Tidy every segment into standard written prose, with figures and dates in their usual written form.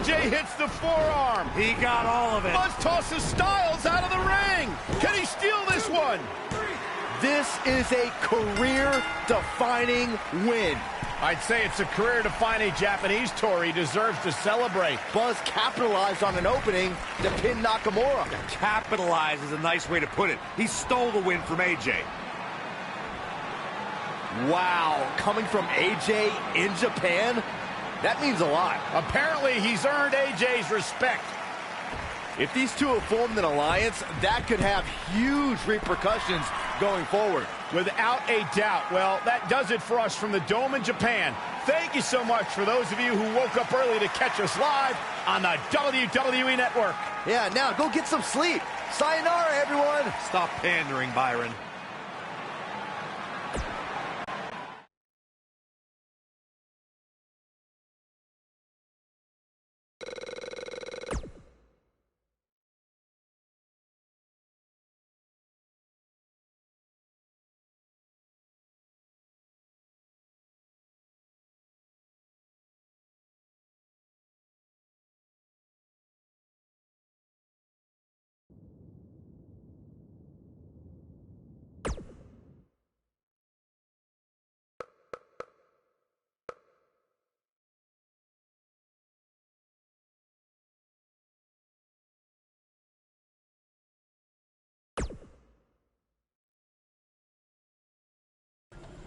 B.G.A hits the forearm. He got all of it. Buzz tosses Styles out of the ring. Can he steal this one? This is a career-defining win. I'd say it's a career-defining Japanese tour. He deserves to celebrate. Buzz capitalized on an opening to pin Nakamura. Capitalize is a nice way to put it. He stole the win from AJ. Wow, coming from AJ in Japan? That means a lot. Apparently, he's earned AJ's respect. If these two have formed an alliance, that could have huge repercussions going forward. Without a doubt. Well, that does it for us from the Dome in Japan. Thank you so much for those of you who woke up early to catch us live on the WWE Network. Yeah, now go get some sleep. Sayonara, everyone. Stop pandering, Byron.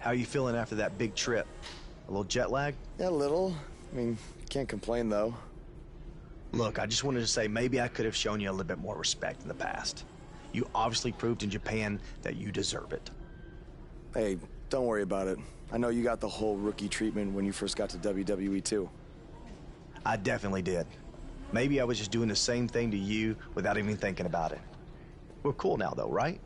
How are you feeling after that big trip? A little jet lag? Yeah, a little. I mean, can't complain, though. Look, I just wanted to say maybe I could have shown you a little bit more respect in the past. You obviously proved in Japan that you deserve it. Hey, don't worry about it. I know you got the whole rookie treatment when you first got to WWE, too. I definitely did. Maybe I was just doing the same thing to you without even thinking about it. We're cool now, though, right?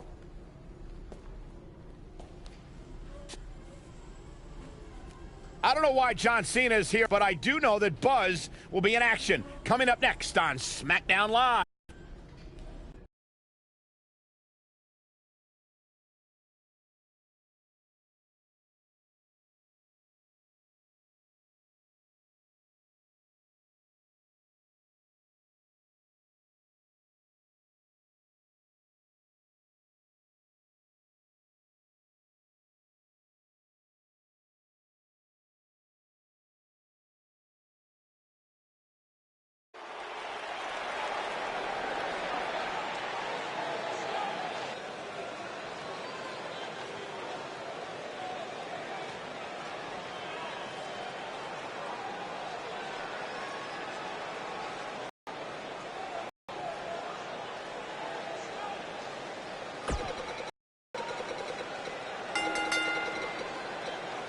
I don't know why John Cena is here, but I do know that Buzz will be in action. Coming up next on SmackDown Live.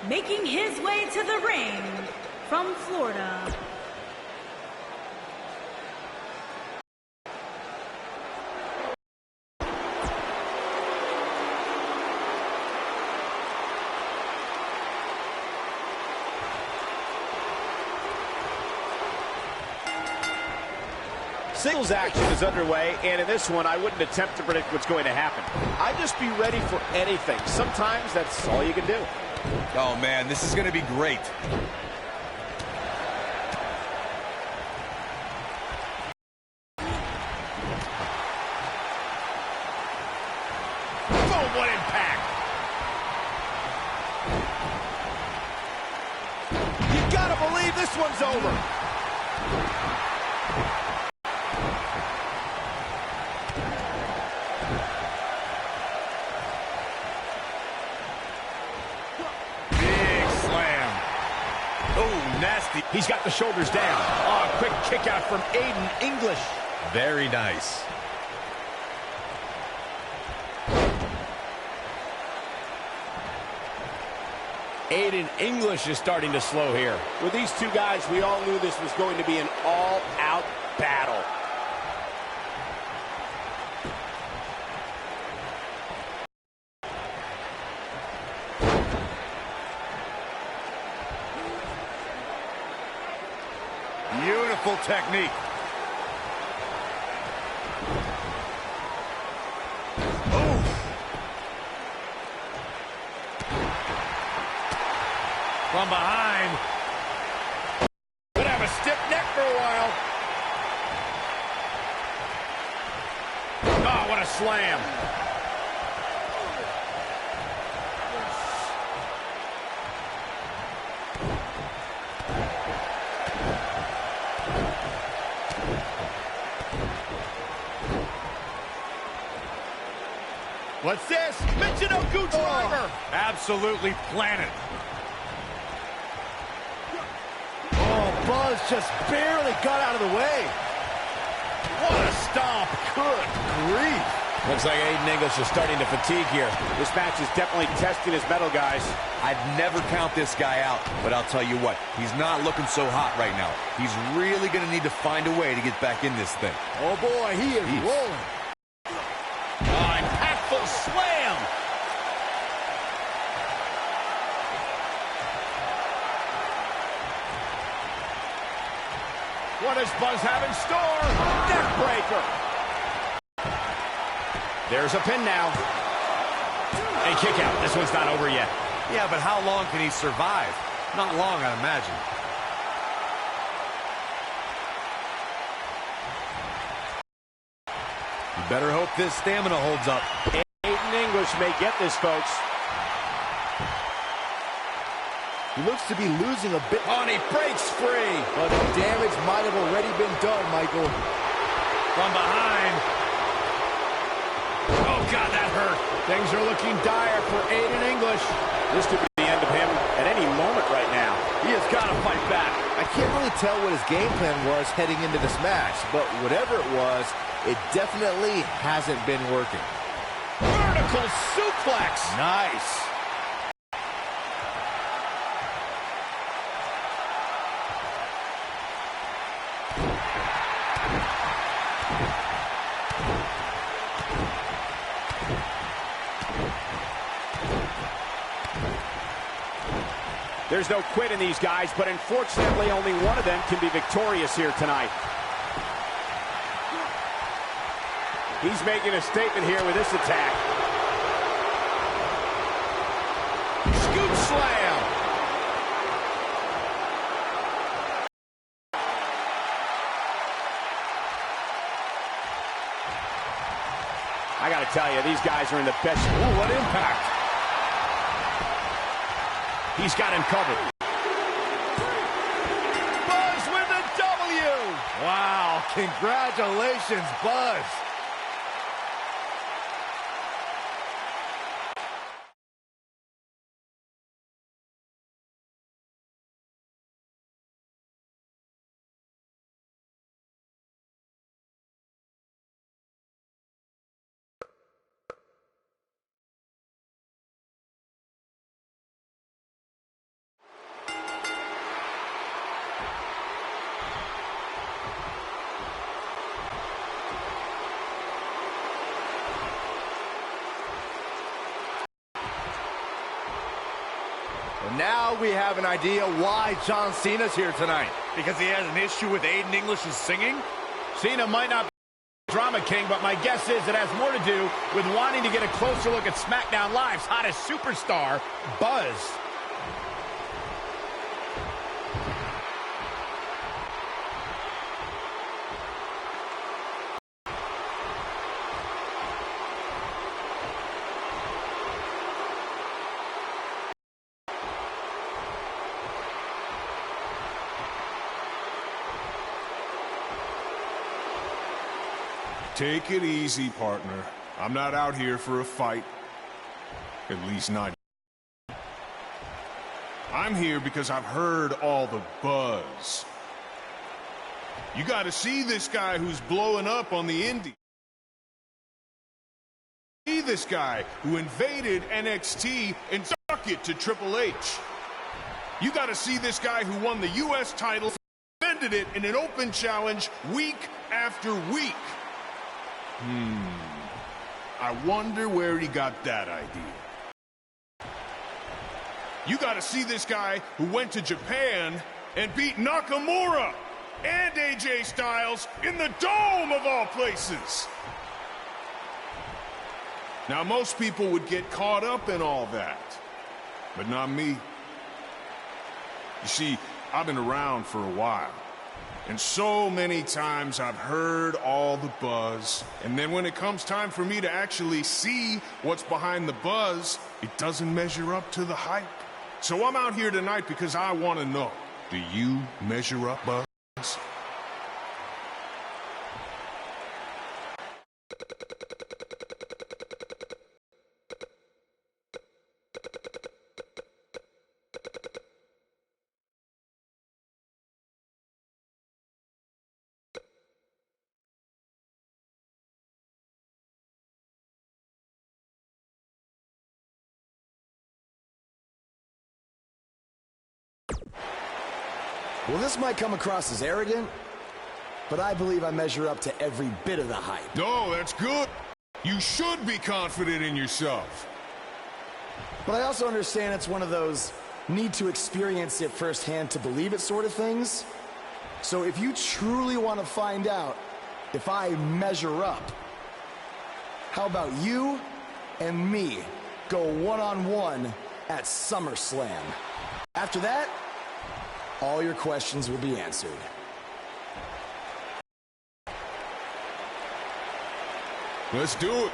Making his way to the ring from Florida, Singles action is underway, and in this one, I wouldn't attempt to predict what's going to happen. I'd just be ready for anything. Sometimes that's all you can do. Oh, man, this is going to be great. Oh, what impact! You gotta believe this one's over. Nasty. He's got the shoulders down. Oh, quick kick out from Aiden English. Very nice. Aiden English is starting to slow here. With these two guys, we all knew this was going to be an all-out battle. Beautiful technique. From behind. Could have a stiff neck for a while. Oh, what a slam. What's this? Michinoku driver. Absolutely planted. Buzz just barely got out of the way. What a stomp. Good grief. Looks like Aiden English is starting to fatigue here. This match is definitely testing his mettle, guys. I'd never count this guy out, but I'll tell you what, he's not looking so hot right now. He's really going to need to find a way to get back in this thing. Oh, boy, he is rolling. Oh, impactful slam. What does Buzz have in store? Neck breaker. There's a pin now. And kick out. This one's not over yet. Yeah, but how long can he survive? Not long, I imagine. You better hope this stamina holds up. Aiden English may get this, folks. He looks to be losing a bit. Oh, and he breaks free. But the damage might have already been done, Michael. From behind. Oh, God, that hurt. Things are looking dire for Aiden English. This could be the end of him at any moment right now. He has got to fight back. I can't really tell what his game plan was heading into this match, but whatever it was, it definitely hasn't been working. Vertical suplex. Nice. There's no quit in these guys, but unfortunately only one of them can be victorious here tonight. He's making a statement here with this attack. Scoop slam. I gotta tell you, these guys are in the best. Ooh, what impact. He's got him covered. Buzz with a W. Wow, congratulations, Buzz. And now we have an idea why John Cena's here tonight. Because he has an issue with Aiden English's singing? Cena might not be drama king, but my guess is it has more to do with wanting to get a closer look at SmackDown Live's hottest superstar, Buzz. Take it easy, partner. I'm not out here for a fight. At least not. I'm here because I've heard all the buzz. You got to see this guy who's blowing up on the indie. See this guy who invaded NXT and stuck it to Triple H. You got to see this guy who won the U.S. title, defended it in an open challenge week after week. I wonder where he got that idea. You got to see this guy who went to Japan and beat Nakamura. and AJ Styles in the Dome of all places. Now, most people would get caught up in all that, but not me. You see, I've been around for a while, and so many times I've heard all the buzz, and then when it comes time for me to actually see what's behind the buzz, it doesn't measure up to the hype. So I'm out here tonight because I want to know, do you measure up, Buzz? Well, this might come across as arrogant, but I believe I measure up to every bit of the hype. No, that's good. You should be confident in yourself. But I also understand it's one of those need to experience it firsthand to believe it sort of things. So if you truly want to find out if I measure up, how about you and me go one-on-one at SummerSlam? After that, all your questions will be answered. Let's do it.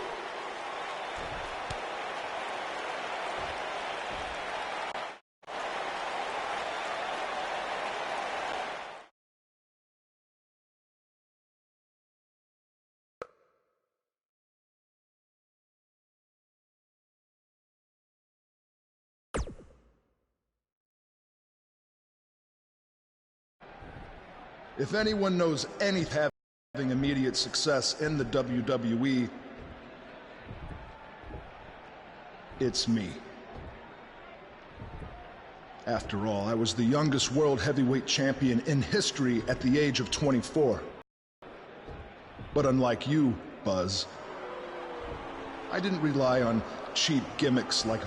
If anyone knows anything having immediate success in the WWE, it's me. After all, I was the youngest world heavyweight champion in history at the age of 24. But unlike you, Buzz, I didn't rely on cheap gimmicks like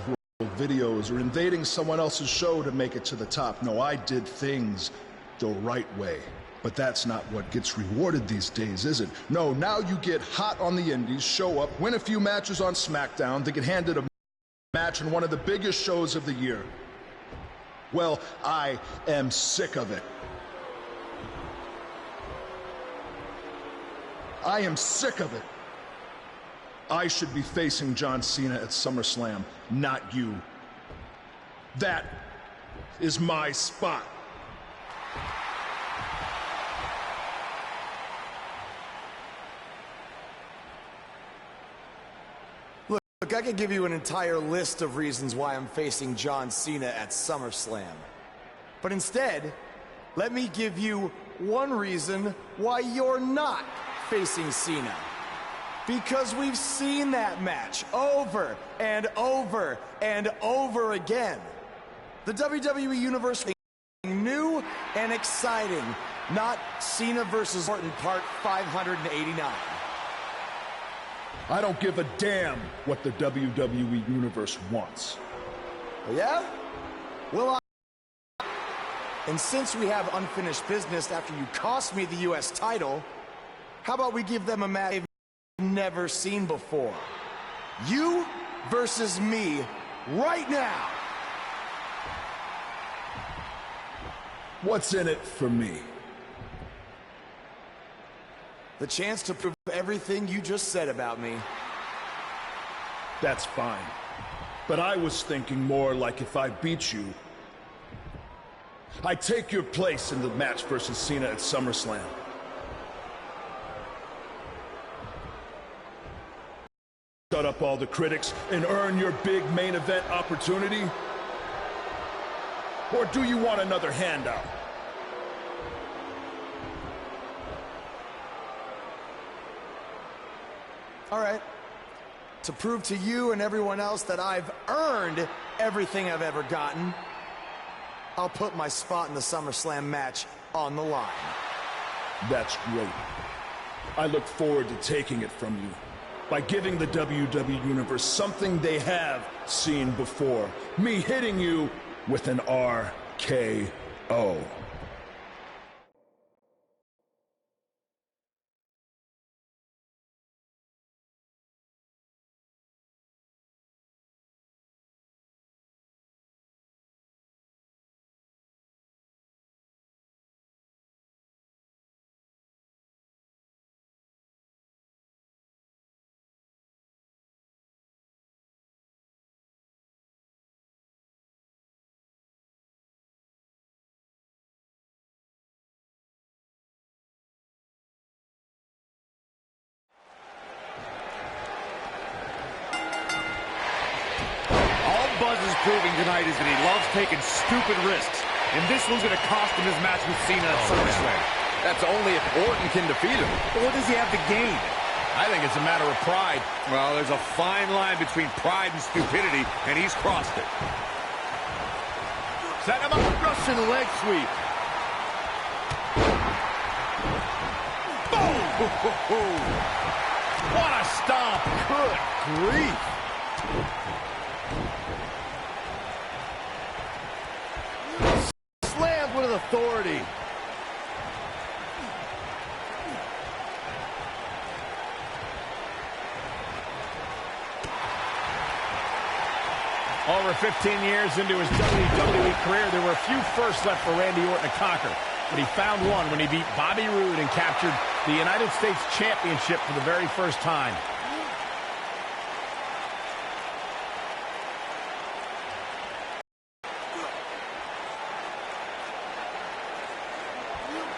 videos or invading someone else's show to make it to the top. No, I did things the right way. But that's not what gets rewarded these days, is it? No, now you get hot on the indies, show up, win a few matches on SmackDown, they get handed a match in one of the biggest shows of the year. Well, I am sick of it. I am sick of it. I should be facing John Cena at SummerSlam, not you. That is my spot. Look, I could give you an entire list of reasons why I'm facing John Cena at SummerSlam. But instead, let me give you one reason why you're not facing Cena. Because we've seen that match over and over and over again. The WWE Universe is new and exciting, not Cena versus Orton Part 589. I don't give a damn what the WWE Universe wants. Yeah? Well, and since we have unfinished business after you cost me the U.S. title, how about we give them a match they've never seen before? You versus me right now. What's in it for me? The chance to prove everything you just said about me. That's fine. But I was thinking more like if I beat you, I take your place in the match versus Cena at SummerSlam. Shut up all the critics and earn your big main event opportunity? Or do you want another handout? All right. To prove to you and everyone else that I've earned everything I've ever gotten, I'll put my spot in the SummerSlam match on the line. That's great. I look forward to taking it from you by giving the WWE Universe something they have seen before. Me hitting you with an RKO. Buzz is proving tonight is that he loves taking stupid risks. And this one's going to cost him his match with Cena at SummerSlam. That's only if Orton can defeat him. But what does he have to gain? I think it's a matter of pride. Well, there's a fine line between pride and stupidity, and he's crossed it. Set him up. Russian leg sweep. Boom! What a stomp. Good grief. Slammed with authority. Over 15 years into his WWE career, there were a few firsts left for Randy Orton to conquer. But he found one when he beat Bobby Roode and captured the United States Championship for the very first time.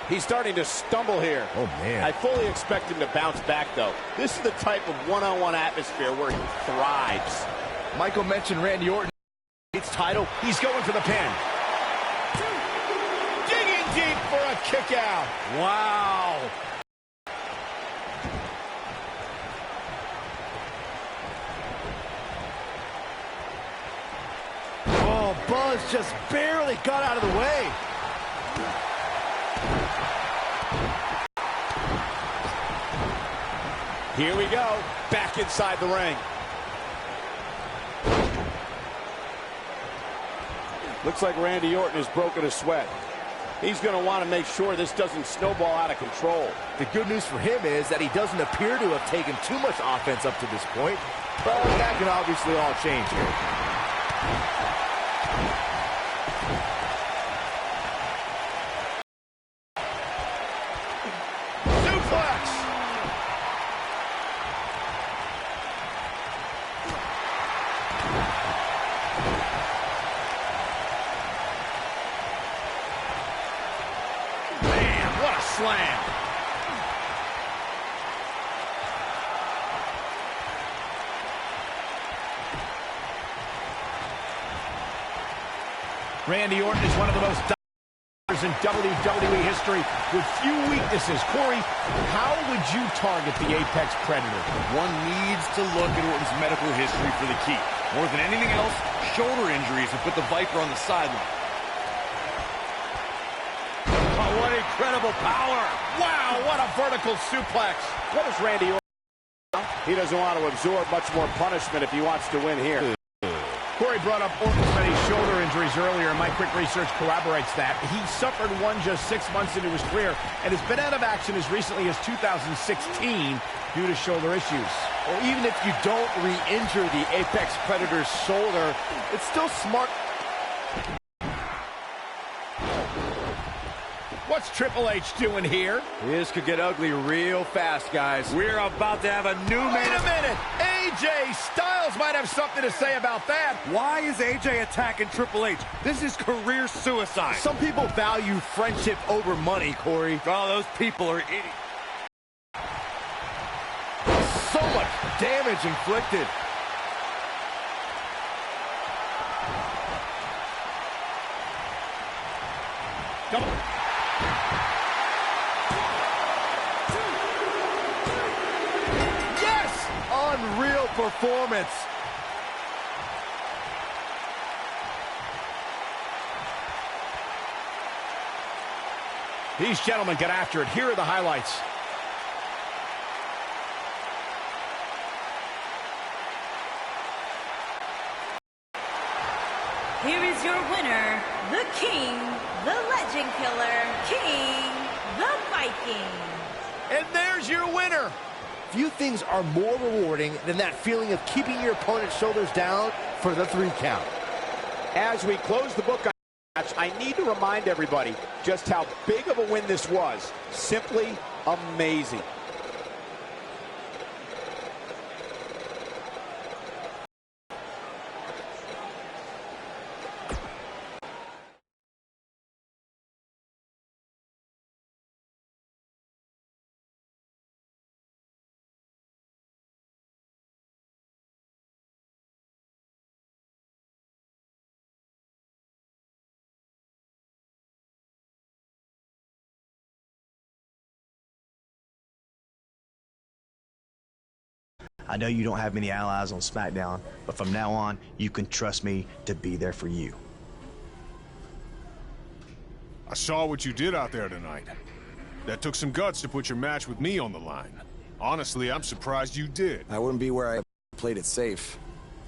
He's starting to stumble here. Oh, man. I fully expect him to bounce back, though. This is the type of one-on-one atmosphere where he thrives. Michael mentioned Randy Orton. Its title. He's going for the pin. Digging deep for a kick out. Wow. Oh, Buzz just barely got out of the way. Here we go, back inside the ring. Looks like Randy Orton has broken a sweat. He's going to want to make sure this doesn't snowball out of control. The good news for him is that he doesn't appear to have taken too much offense up to this point, but that can obviously all change here. Slam. Randy Orton is one of the most dominant in WWE history with few weaknesses. Corey, how would you target the Apex Predator? One needs to look at Orton's medical history for the key. More than anything else, shoulder injuries have put the Viper on the sideline. What incredible power! Wow, what a vertical suplex! What is Randy Orton? He doesn't want to absorb much more punishment if he wants to win here. Corey brought up Orton's many shoulder injuries earlier, and my quick research corroborates that. He suffered one just 6 months into his career and has been out of action as recently as 2016 due to shoulder issues. Well, even if you don't re-injure the Apex Predator's shoulder, it's still smart. What's Triple H doing here? This could get ugly real fast, guys. We're about to have a new Wait a minute! AJ Styles might have something to say about that. Why is AJ attacking Triple H? This is career suicide. Some people value friendship over money, Corey. Oh, those people are idiots. So much damage inflicted. Come on. Yes! Unreal performance. These gentlemen get after it. Here are the highlights. Here is your winner, the King, the Legend Killer, King, the Viking. And there's your winner. Few things are more rewarding than that feeling of keeping your opponent's shoulders down for the 3 count. As we close the book on this match, I need to remind everybody just how big of a win this was. Simply amazing. I know you don't have many allies on SmackDown, but from now on, you can trust me to be there for you. I saw what you did out there tonight. That took some guts to put your match with me on the line. Honestly, I'm surprised you did. I wouldn't be where I played it safe.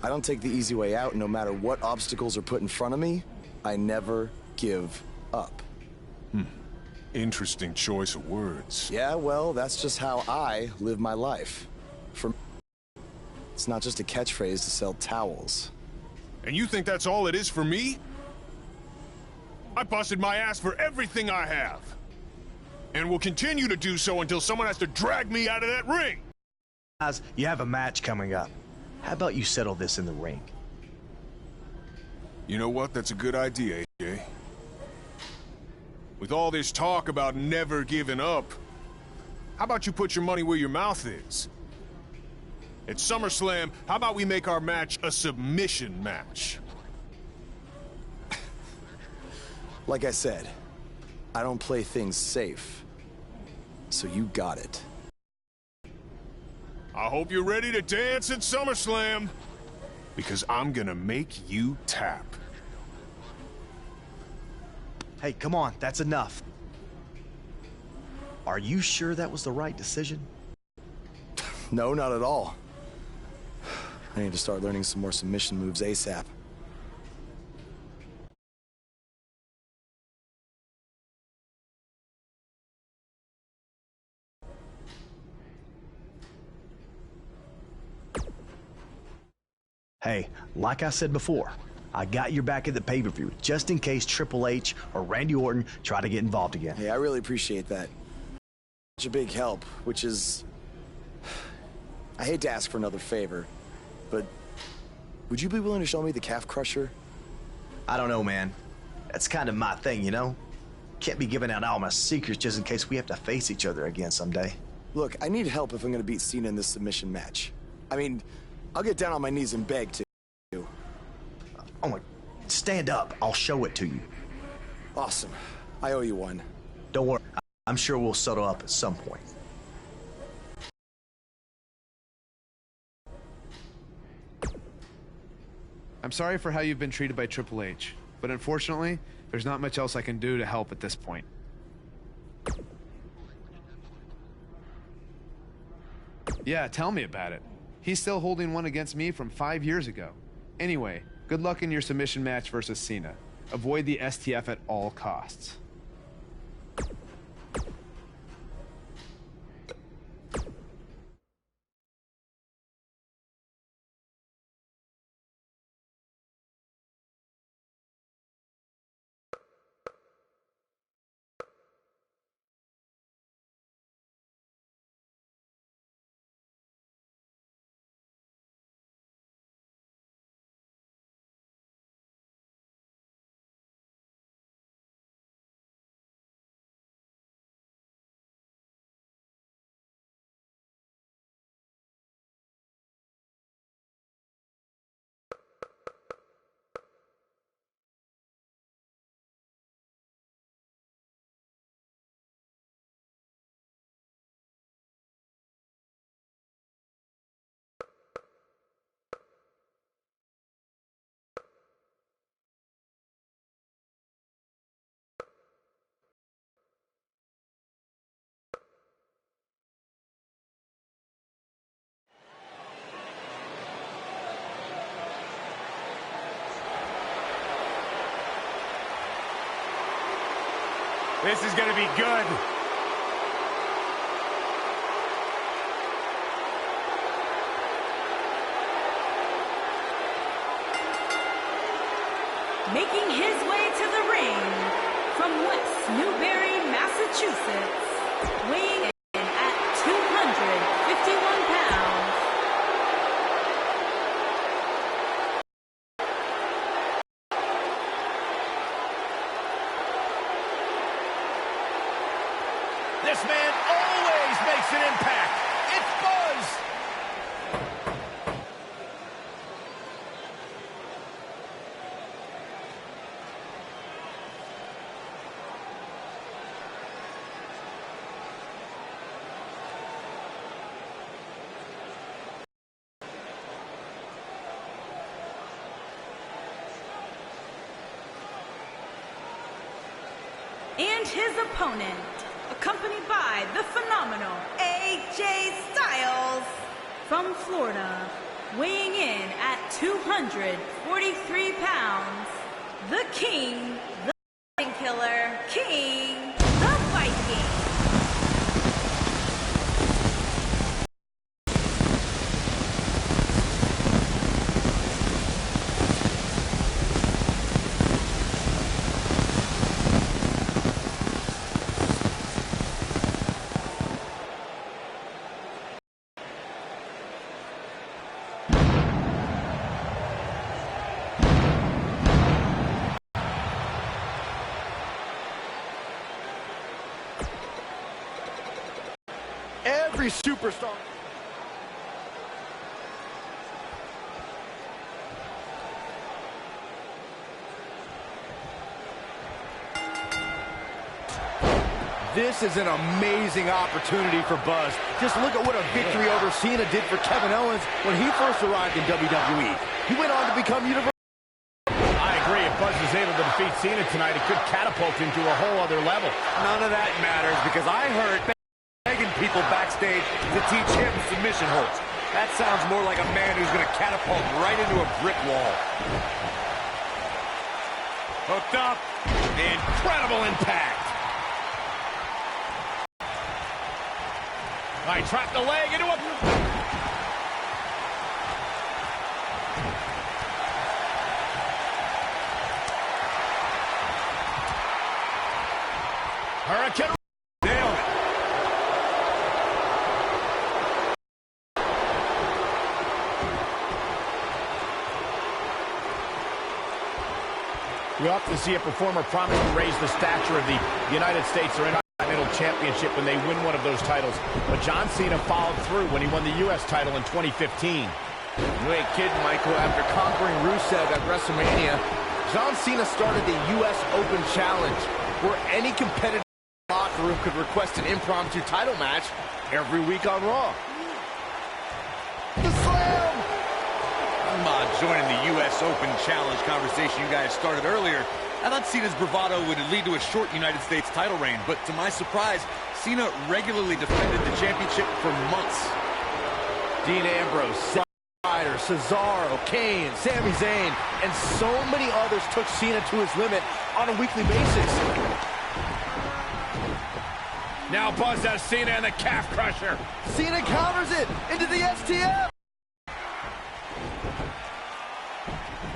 I don't take the easy way out, no matter what obstacles are put in front of me. I never give up. Interesting choice of words. Yeah, well, that's just how I live my life. For me, it's not just a catchphrase to sell towels. And you think that's all it is for me? I busted my ass for everything I have. And will continue to do so until someone has to drag me out of that ring. Guys, you have a match coming up. How about you settle this in the ring? You know what? That's a good idea, AJ. With all this talk about never giving up, how about you put your money where your mouth is? At SummerSlam, how about we make our match a submission match? Like I said, I don't play things safe. So you got it. I hope you're ready to dance at SummerSlam, because I'm gonna make you tap. Hey, come on, that's enough. Are you sure that was the right decision? No, not at all. I need to start learning some more submission moves ASAP. Hey, like I said before, I got your back at the pay-per-view, just in case Triple H or Randy Orton try to get involved again. Hey, I really appreciate that. Such a big help, which is... I hate to ask for another favor, but would you be willing to show me the calf crusher? I don't know, man. That's kind of my thing, you know? Can't be giving out all my secrets just in case we have to face each other again someday. Look, I need help if I'm gonna beat Cena in this submission match. I mean, I'll get down on my knees and beg to. Oh my, stand up. I'll show it to you. Awesome. I owe you one. Don't worry. I'm sure we'll settle up at some point. I'm sorry for how you've been treated by Triple H, but unfortunately, there's not much else I can do to help at this point. Yeah, tell me about it. He's still holding one against me from 5 years ago. Anyway, good luck in your submission match versus Cena. Avoid the STF at all costs. This is going to be good. Making his way to the ring from West Newbury, Massachusetts, weighing in at 251 pounds. This man always makes an impact. It's Buzz. And his opponent, accompanied by the phenomenal A.J. Styles from Florida, weighing in at 243 pounds, the King, the Killer, King, the Viking. Every superstar. This is an amazing opportunity for Buzz. Just look at what a victory over Cena did for Kevin Owens when he first arrived in WWE. He went on to become Universal. I agree. If Buzz is able to defeat Cena tonight, it could catapult him to a whole other level. None of that matters because I heard begging people backstage to teach him submission holds. That sounds more like a man who's going to catapult right into a brick wall. Hooked up. Incredible impact. I trapped the leg into a... Hurricane. Nailed it. We often see a performer promise to raise the stature of the United States or Intercontinental Championship when they win one of those titles. But John Cena followed through when he won the U.S. title in 2015. You ain't kidding, Michael. After conquering Rusev at WrestleMania, John Cena started the U.S. Open Challenge, where any competitive locker room could request an impromptu title match every week on Raw. The slam! I'm joining the U.S. Open Challenge conversation you guys started earlier. I thought Cena's bravado would lead to a short United States title reign, but to my surprise, Cena regularly defended the championship for months. Dean Ambrose, Ryder, Cesaro, Kane, Sami Zayn, and so many others took Cena to his limit on a weekly basis. Now Buzz has Cena and the calf crusher. Cena counters it into the STF.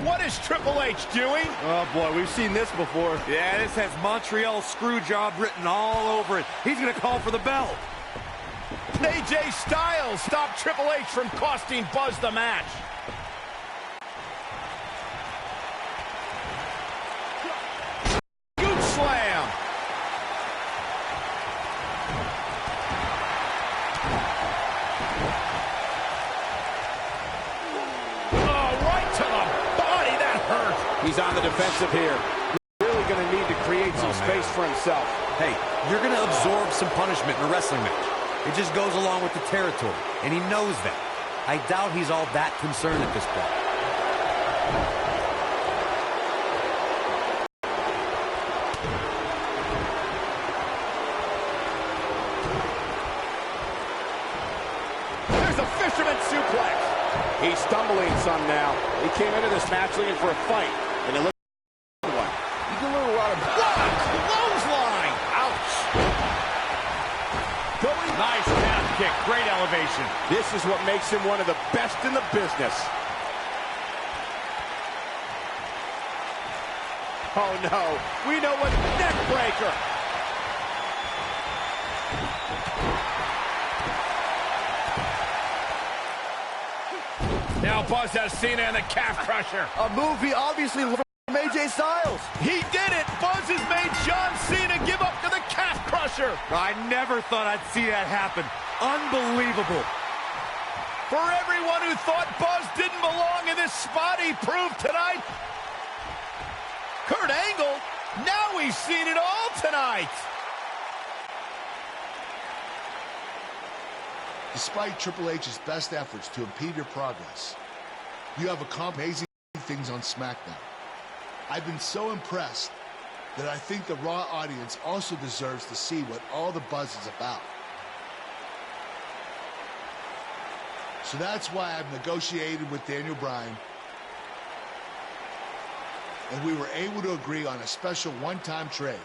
What is Triple H doing? Oh boy, we've seen this before. Yeah, this has Montreal Screwjob written all over it. He's going to call for the bell. AJ Styles stopped Triple H from costing Buzz the match. Good slam. He's on the defensive here. Really going to need to create some space for himself. Hey, you're going to absorb some punishment in a wrestling match. It just goes along with the territory, and he knows that. I doubt he's all that concerned at this point. There's a fisherman suplex. He's stumbling some now. He came into this match looking for a fight, and it looked like one. You can learn a lot of clothesline. Ouch. Nice calf kick. Great elevation. This is what makes him one of the best in the business. Oh no, we know what neck breaker. Now Buzz has Cena and the calf crusher. A move he obviously learned from AJ Styles. He did it. Buzz has made John Cena give up to the calf crusher. I never thought I'd see that happen. Unbelievable. For everyone who thought Buzz didn't belong in this spot, he proved tonight. Kurt Angle, now he's seen it all tonight. Despite Triple H's best efforts to impede your progress, you have accomplished amazing things on SmackDown. I've been so impressed that I think the Raw audience also deserves to see what all the buzz is about. So that's why I've negotiated with Daniel Bryan, and we were able to agree on a special one-time trade,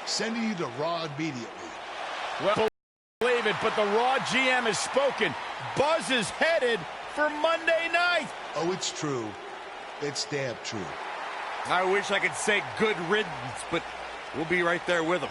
sending you to Raw immediately. Well, believe it, but the Raw GM has spoken. Buzz is headed for Monday night. Oh, it's true. It's damn true. I wish I could say good riddance, but we'll be right there with him.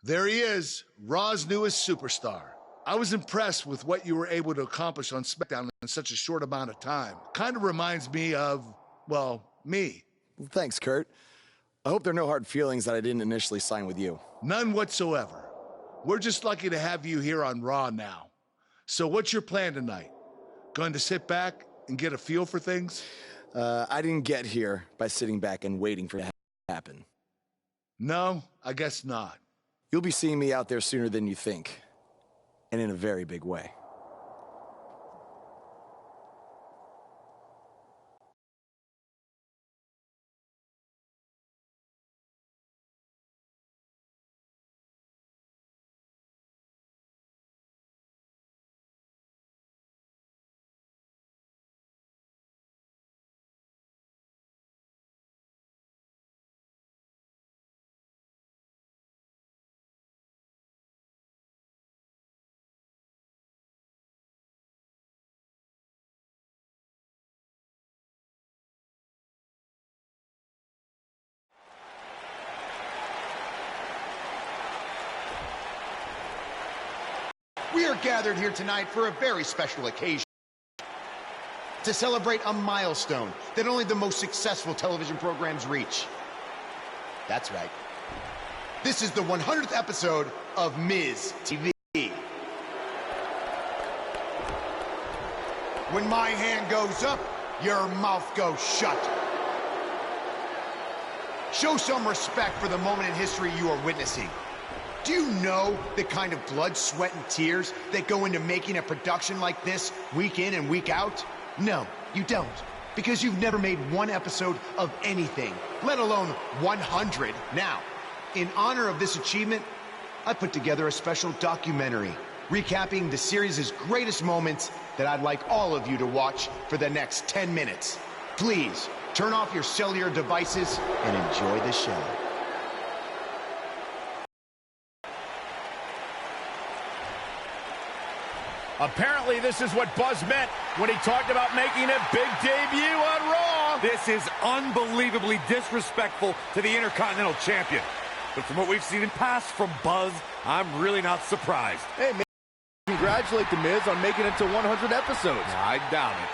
There he is, Raw's newest superstar. I was impressed with what you were able to accomplish on SmackDown in such a short amount of time. Kind of reminds me of, well, me. Well, thanks, Kurt. I hope there are no hard feelings that I didn't initially sign with you. None whatsoever. We're just lucky to have you here on Raw now. So what's your plan tonight? Going to sit back and get a feel for things? I didn't get here by sitting back and waiting for it to happen. No, I guess not. You'll be seeing me out there sooner than you think, and in a very big way. We are gathered here tonight for a very special occasion. To celebrate a milestone that only the most successful television programs reach. That's right. This is the 100th episode of Miz TV. When my hand goes up, your mouth goes shut. Show some respect for the moment in history you are witnessing. Do you know the kind of blood, sweat, and tears that go into making a production like this week in and week out? No, you don't. Because you've never made one episode of anything, let alone 100. Now, in honor of this achievement, I put together a special documentary recapping the series' greatest moments that I'd like all of you to watch for the next 10 minutes. Please, turn off your cellular devices and enjoy the show. Apparently, this is what Buzz meant when he talked about making a big debut on Raw. This is unbelievably disrespectful to the Intercontinental Champion. But from what we've seen in past from Buzz, I'm really not surprised. Hey, man, congratulate The Miz on making it to 100 episodes. I doubt it.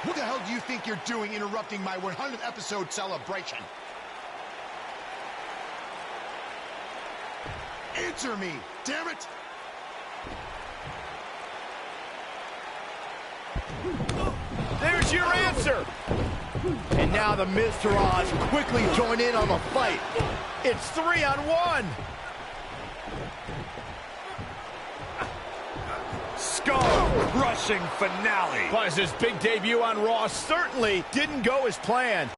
What the hell do you think you're doing interrupting my 100th episode celebration? Answer me, damn it! There's your answer. And now the Miz Taraj quickly join in on the fight. It's 3-on-1. Skull-crushing finale. Buzz's big debut on Raw certainly didn't go as planned.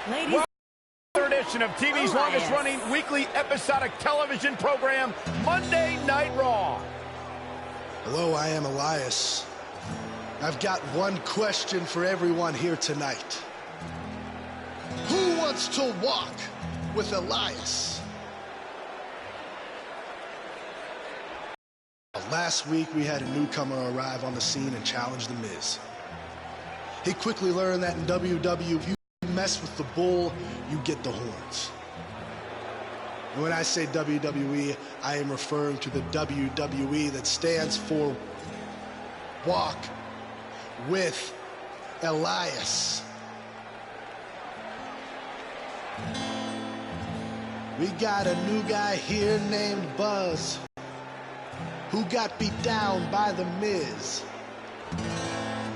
Ladies, Third edition of TV's longest-running weekly episodic television program, Monday Night Raw. Hello, I am Elias. I've got one question for everyone here tonight. Who wants to walk with Elias? Last week, we had a newcomer arrive on the scene and challenge The Miz. He quickly learned that in WWE, if you mess with the bull, you get the horns. And when I say WWE, I am referring to the WWE that stands for Walk with Elias. We got a new guy here named Buzz, who got beat down by The Miz.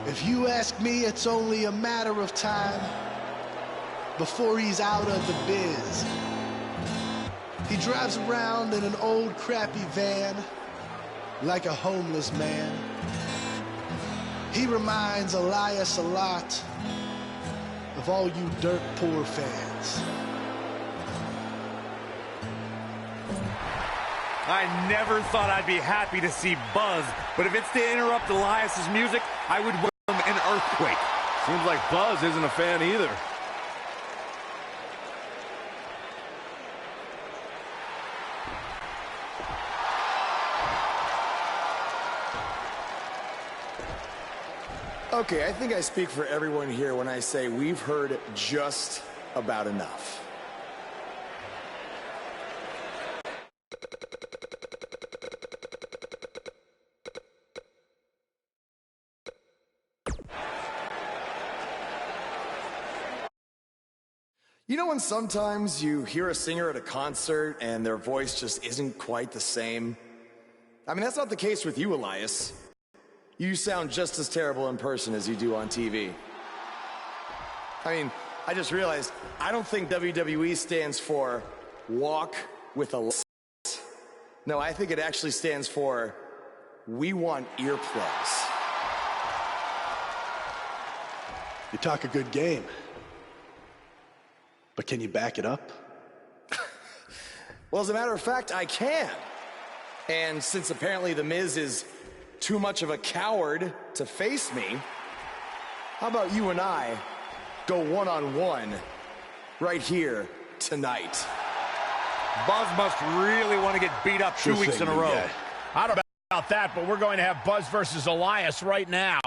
If you ask me, it's only a matter of time before he's out of the biz. He drives around in an old crappy van like a homeless man. He reminds Elias a lot of all you dirt poor fans. I never thought I'd be happy to see Buzz, but if it's to interrupt Elias's music, I would welcome an earthquake. Seems like Buzz isn't a fan either. Okay, I think I speak for everyone here when I say we've heard just about enough. You know when sometimes you hear a singer at a concert and their voice just isn't quite the same? I mean, that's not the case with you, Elias. You sound just as terrible in person as you do on TV. I mean, I just realized, I don't think WWE stands for Walk with Elias. No, I think it actually stands for We Want Earplugs. You talk a good game, but can you back it up? Well, as a matter of fact, I can. And since apparently The Miz is too much of a coward to face me, how about you and I go one-on-one right here tonight? Buzz must really want to get beat up 2 weeks in a row. I don't know about that, but we're going to have Buzz versus Elias right now.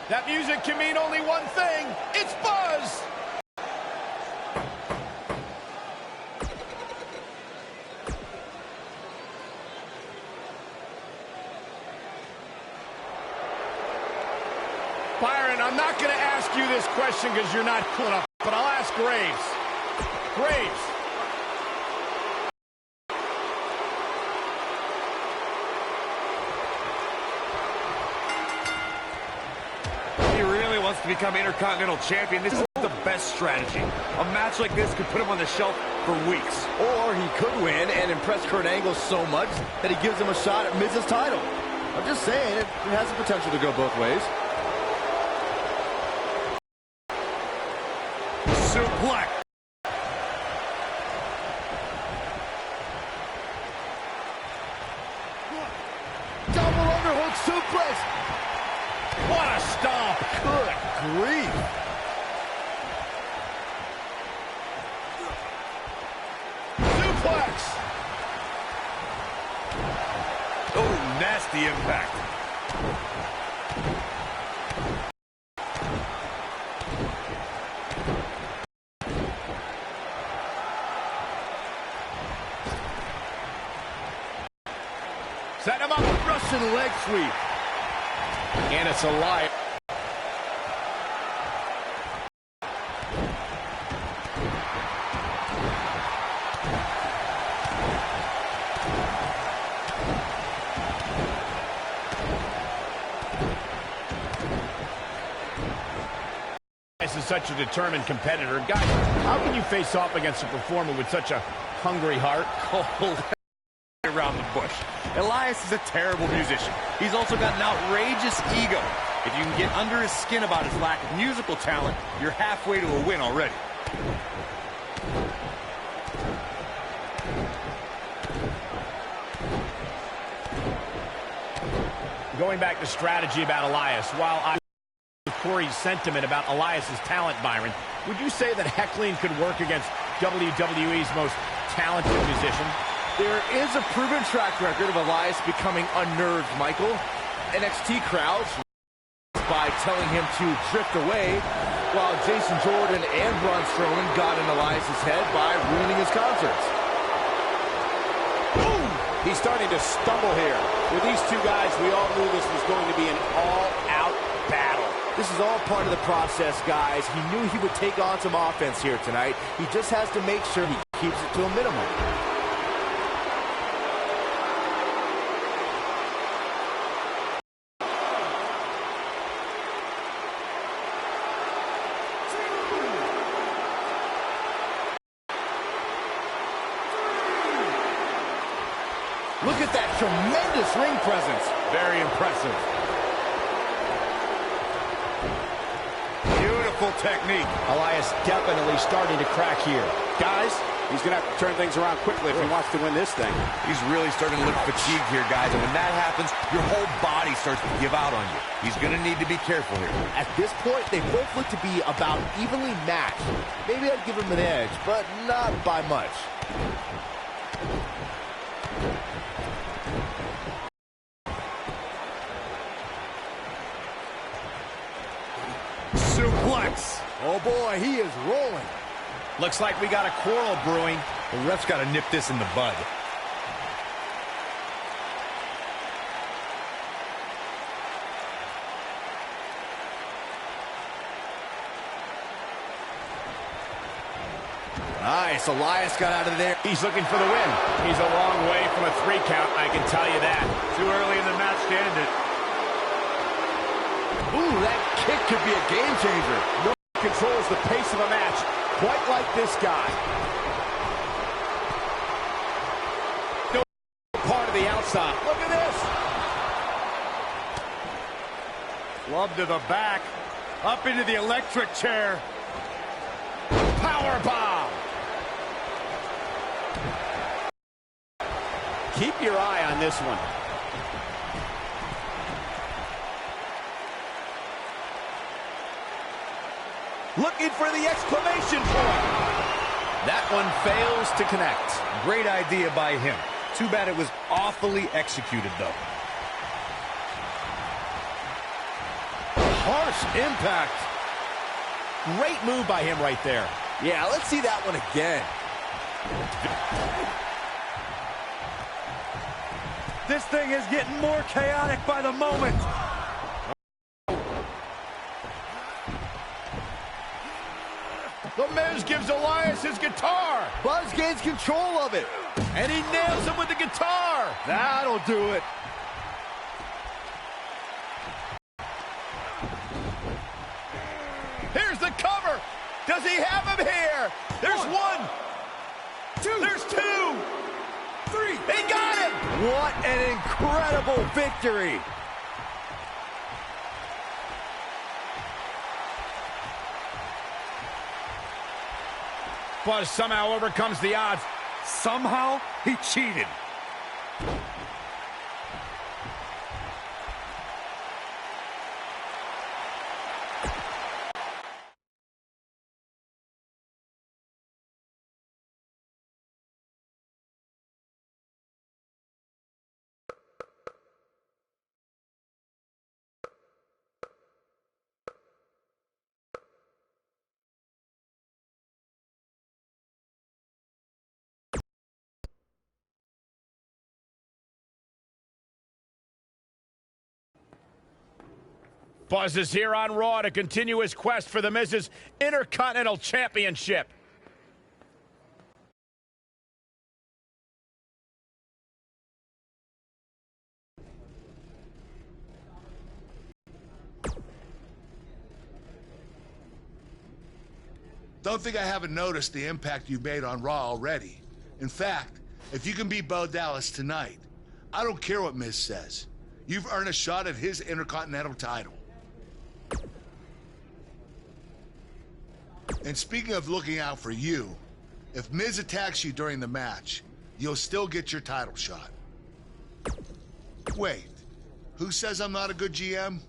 That music can mean only one thing. It's Buzz! Byron, I'm not going to ask you this question because you're not cool enough, but I'll ask Graves. Graves, wants to become Intercontinental Champion, this is the best strategy. A match like this could put him on the shelf for weeks. Or he could win and impress Kurt Angle so much that he gives him a shot at Miz's title. I'm just saying, it has the potential to go both ways. Suplex. Double underhook suplex. What a stomp. Good grief. Suplex. Oh, nasty impact. Set him up. Russian leg sweep. And it's Elias. This is such a determined competitor. Guys, how can you face off against a performer with such a hungry heart? Around the bush. Elias is a terrible musician. He's also got an outrageous ego. If you can get under his skin about his lack of musical talent, you're halfway to a win already. Going back to strategy about Elias, while I with Corey's sentiment about Elias's talent, Byron, would you say that heckling could work against WWE's most talented musician? There is a proven track record of Elias becoming unnerved, Michael. NXT crowds by telling him to drift away, while Jason Jordan and Braun Strowman got in Elias's head by ruining his concerts. Boom! He's starting to stumble here. With these two guys, we all knew this was going to be an all-out battle. This is all part of the process, guys. He knew he would take on some offense here tonight. He just has to make sure he keeps it to a minimum. Look at that tremendous ring presence. Very impressive. Beautiful technique. Elias definitely starting to crack here. Guys, he's going to have to turn things around quickly if he wants to win this thing. He's really starting to look fatigued here, guys. And when that happens, your whole body starts to give out on you. He's going to need to be careful here. At this point, they both look to be about evenly matched. Maybe I'd give him an edge, but not by much. Suplex. Oh boy, he is rolling. Looks like we got a quarrel brewing. The ref's got to nip this in the bud. Nice, Elias got out of there. He's looking for the win. He's a long way from a 3 count, I can tell you that. Too early in the match to end it. Ooh, that kick could be a game changer. No controls the pace of a match, quite like this guy. No part of the outside. Look at this. Love to the back. Up into the electric chair. Power bomb. Keep your eye on this one. Looking for the exclamation point. That one fails to connect. Great idea by him. Too bad it was awfully executed, though. Harsh impact. Great move by him right there. Yeah, let's see that one again. This thing is getting more chaotic by the moment. The Miz gives Elias his guitar. Buzz gains control of it. And he nails him with the guitar. That'll do it. we have him here. There's one. Two. There's two. Three. They got him. What an incredible victory. Buzz somehow overcomes the odds. Somehow, he cheated. Buzz is here on Raw to continue his quest for the Miz's Intercontinental Championship. Don't think I haven't noticed the impact you've made on Raw already. In fact, if you can beat Bo Dallas tonight, I don't care what Miz says. You've earned a shot at his Intercontinental title. And speaking of looking out for you, if Miz attacks you during the match, you'll still get your title shot. Wait, who says I'm not a good GM?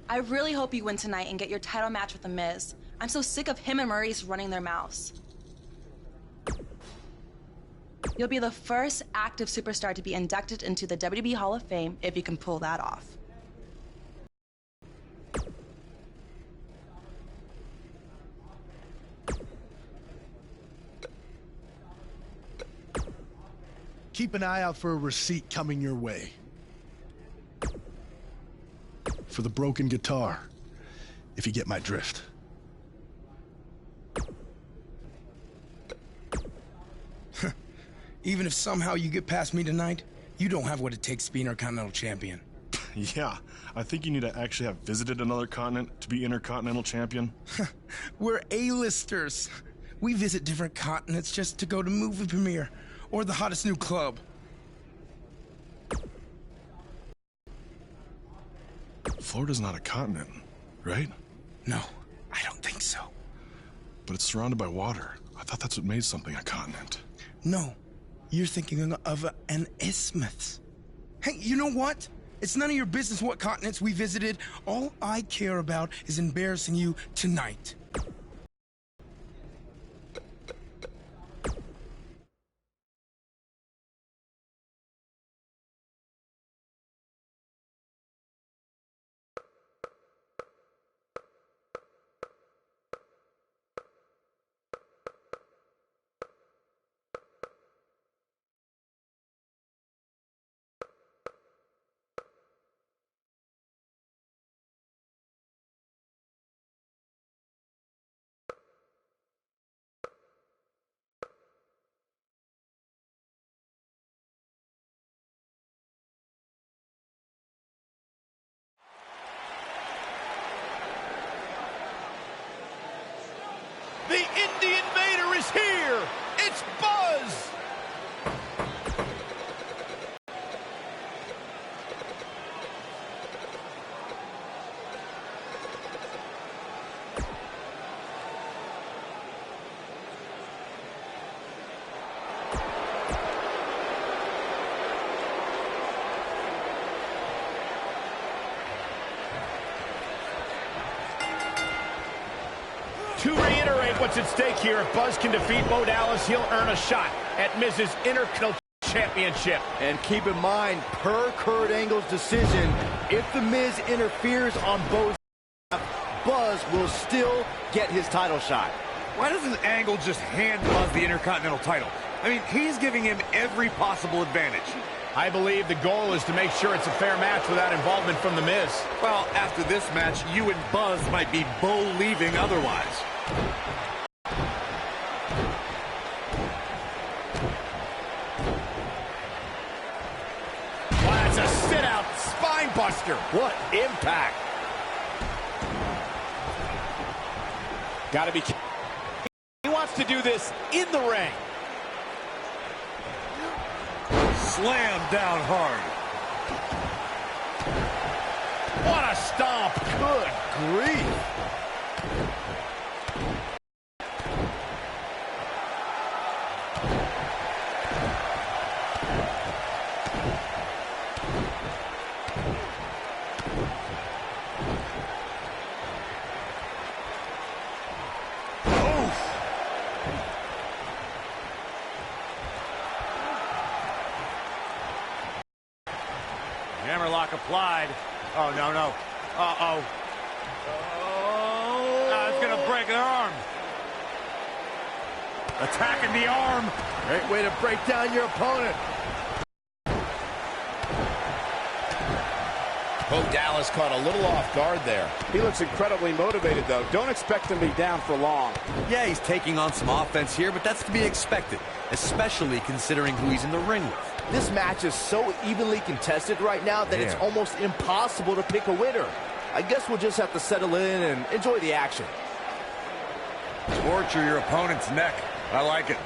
I really hope you win tonight and get your title match with The Miz. I'm so sick of him and Maurice running their mouths. You'll be the first active superstar to be inducted into the WWE Hall of Fame if you can pull that off. Keep an eye out for a receipt coming your way. For the broken guitar, if you get my drift. Even if somehow you get past me tonight, you don't have what it takes to be Intercontinental Champion. Yeah, I think you need to actually have visited another continent to be Intercontinental Champion. We're A-listers. We visit different continents just to go to movie premiere or the hottest new club. Florida's not a continent, right? No, I don't think so. But it's surrounded by water. I thought that's what made something a continent. No, you're thinking of an isthmus. Hey, you know what? It's none of your business what continents we visited. All I care about is embarrassing you tonight. The Indie Invader is here! It's Buzz! To reiterate what's at stake here, if Buzz can defeat Bo Dallas, he'll earn a shot at Miz's Intercontinental Championship. And keep in mind, per Kurt Angle's decision, if The Miz interferes on Bo's behalf, Buzz will still get his title shot. Why doesn't Angle just hand Buzz the Intercontinental title? I mean, he's giving him every possible advantage. I believe the goal is to make sure it's a fair match without involvement from The Miz. Well, after this match, you and Buzz might be Bo-leaving otherwise. monster. What impact. Gotta be. He wants to do this in the ring. Slam down hard. What a stomp. Good grief. Hammerlock applied. Oh, no, no. Uh-oh. Oh. It's going to break an arm. Attacking the arm. Great way to break down your opponent. Bo Dallas caught a little off guard there. He looks incredibly motivated, though. Don't expect him to be down for long. Yeah, he's taking on some offense here, but that's to be expected, especially considering who he's in the ring with. This match is so evenly contested right now that it's almost impossible to pick a winner. I guess we'll just have to settle in and enjoy the action. Torture your opponent's neck. I like it.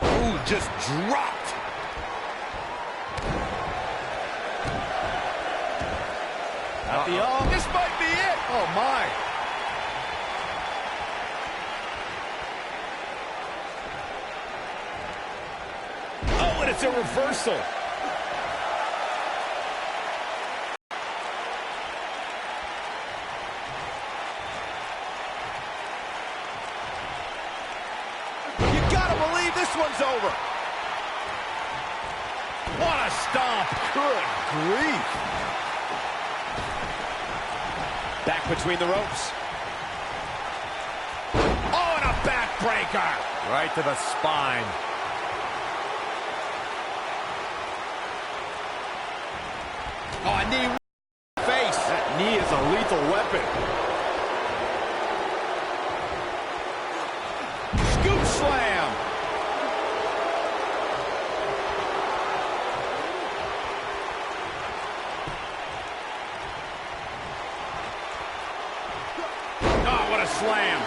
Ooh, just dropped. This might be it. Oh, my. Oh, and it's a reversal. You gotta believe this one's over. What a stomp. Good grief. Back between the ropes. Oh, and a backbreaker. Right to the spine. Oh, a knee face. That knee is a lethal weapon. Scoop slam. Oh, what a slam.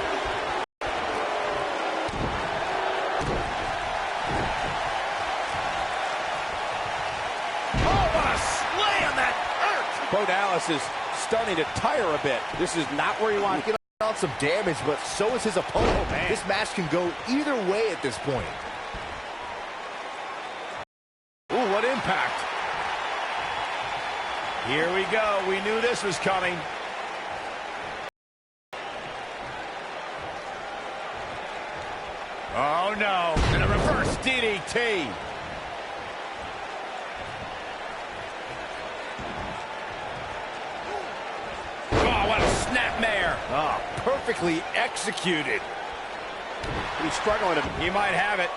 Oh, what a slam. That hurt. Bo Dallas is starting to tire a bit. This is not where you want to get out some damage, but so is his opponent. man. This match can go either way at this point. Ooh, what impact. Here we go. We knew this was coming. Oh, no. And a reverse DDT. Oh, what a snapmare. Oh, perfectly executed. He's struggling. He might have it.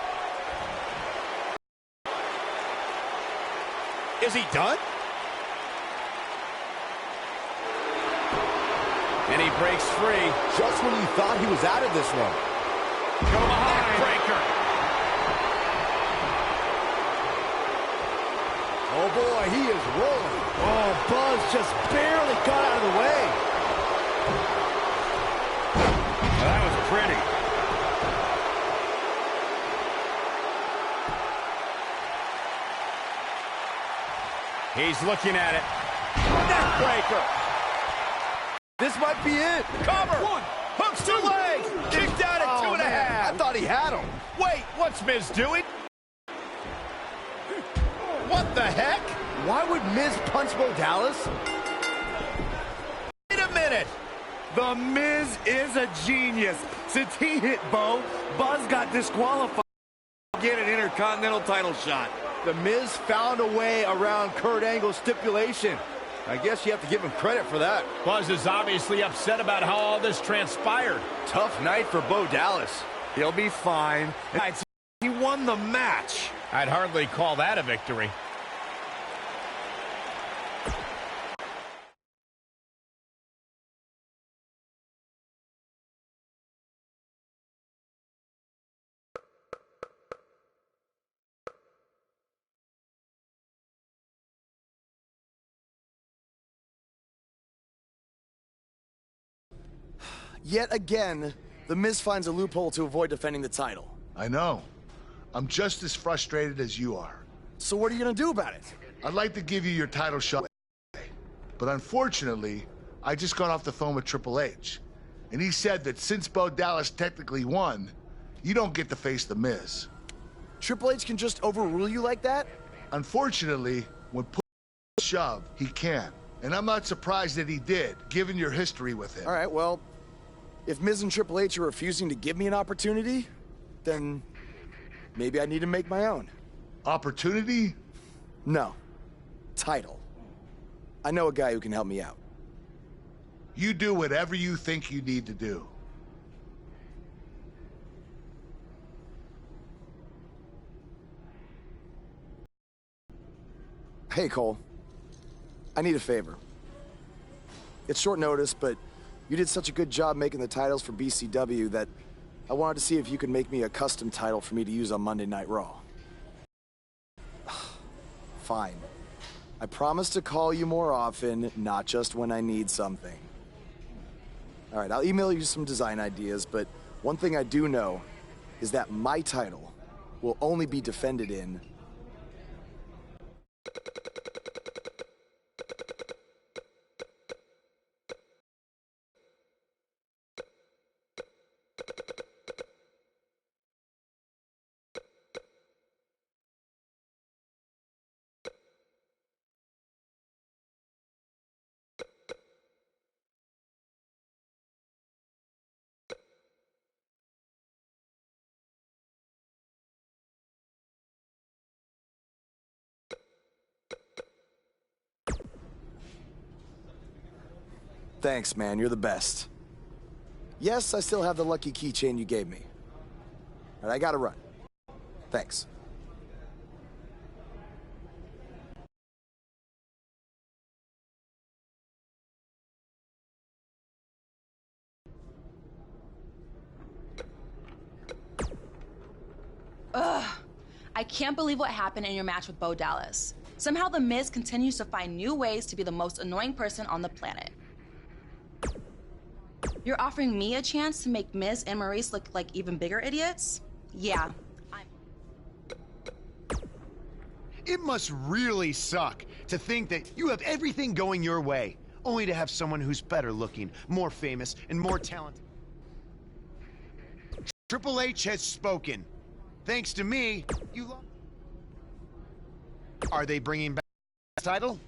Is he done? And he breaks free. Just when you thought he was out of this one. Go behind. Breaker. Oh, boy, he is rolling. Oh, Buzz just barely got out of the way. Well, that was pretty. He's looking at it. Neckbreaker. This might be it. Cover. One. Hooks to leg. Kicked out at 2.5. I thought he had him. Wait, what's Miz doing? What the heck? Why would Miz punch Bo Dallas? Wait a minute. The Miz is a genius. Since he hit Bo, Buzz got disqualified to get an Intercontinental title shot. The Miz found a way around Kurt Angle's stipulation. I guess you have to give him credit for that. Buzz is obviously upset about how all this transpired. Tough night for Bo Dallas. He'll be fine. He won the match. I'd hardly call that a victory. Yet again, The Miz finds a loophole to avoid defending the title. I know. I'm just as frustrated as you are. So what are you gonna do about it? I'd like to give you your title shot, but unfortunately, I just got off the phone with Triple H, and he said that since Bo Dallas technically won, you don't get to face The Miz. Triple H can just overrule you like that? Unfortunately, when push shove, he can. And I'm not surprised that he did, given your history with him. All right, well, if Miz and Triple H are refusing to give me an opportunity, then maybe I need to make my own. Opportunity? No. Title. I know a guy who can help me out. You do whatever you think you need to do. Hey, Cole. I need a favor. It's short notice, but you did such a good job making the titles for BCW that I wanted to see if you could make me a custom title for me to use on Monday Night Raw. Fine. I promise to call you more often, not just when I need something. All right, I'll email you some design ideas, but one thing I do know is that my title will only be defended in... Thanks, man. You're the best. Yes, I still have the lucky keychain you gave me. But I gotta run. Thanks. Ugh. I can't believe what happened in your match with Bo Dallas. Somehow The Miz continues to find new ways to be the most annoying person on the planet. You're offering me a chance to make Miz and Maurice look like even bigger idiots? Yeah. It must really suck to think that you have everything going your way, only to have someone who's better looking, more famous, and more talented. Triple H has spoken. Thanks to me, you lost. Are they bringing back the title?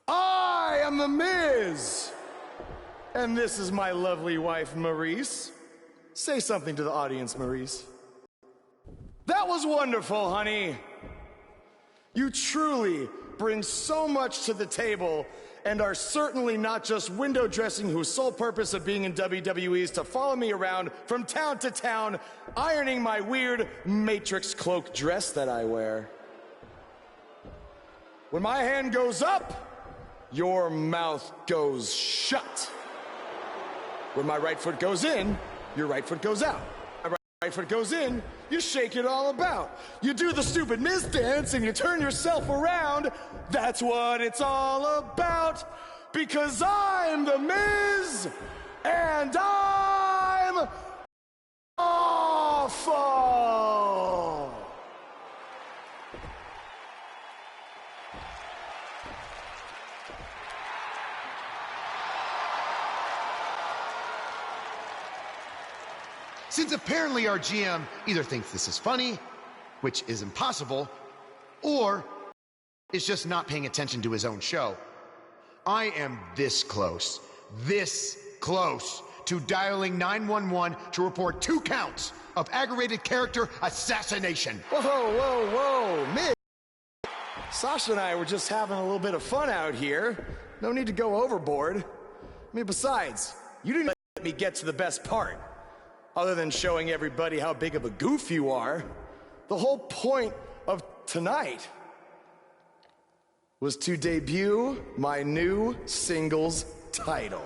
I am The Miz. And this is my lovely wife, Maurice. Say something to the audience, Maurice. That was wonderful, honey. You truly bring so much to the table and are certainly not just window dressing whose sole purpose of being in WWE is to follow me around from town to town, ironing my weird Matrix cloak dress that I wear. When my hand goes up, your mouth goes shut. When my right foot goes in, your right foot goes out. My right foot goes in, you shake it all about. You do the stupid Miz dance and you turn yourself around. That's what it's all about. Because I'm The Miz, and I'm awful. Since apparently our GM either thinks this is funny, which is impossible, or is just not paying attention to his own show, I am this close to dialing 911 to report 2 counts of aggravated character assassination. Whoa, Miz. Sasha and I were just having a little bit of fun out here. No need to go overboard. I mean, besides, you didn't let me get to the best part. Other than showing everybody how big of a goof you are, the whole point of tonight was to debut my new singles title.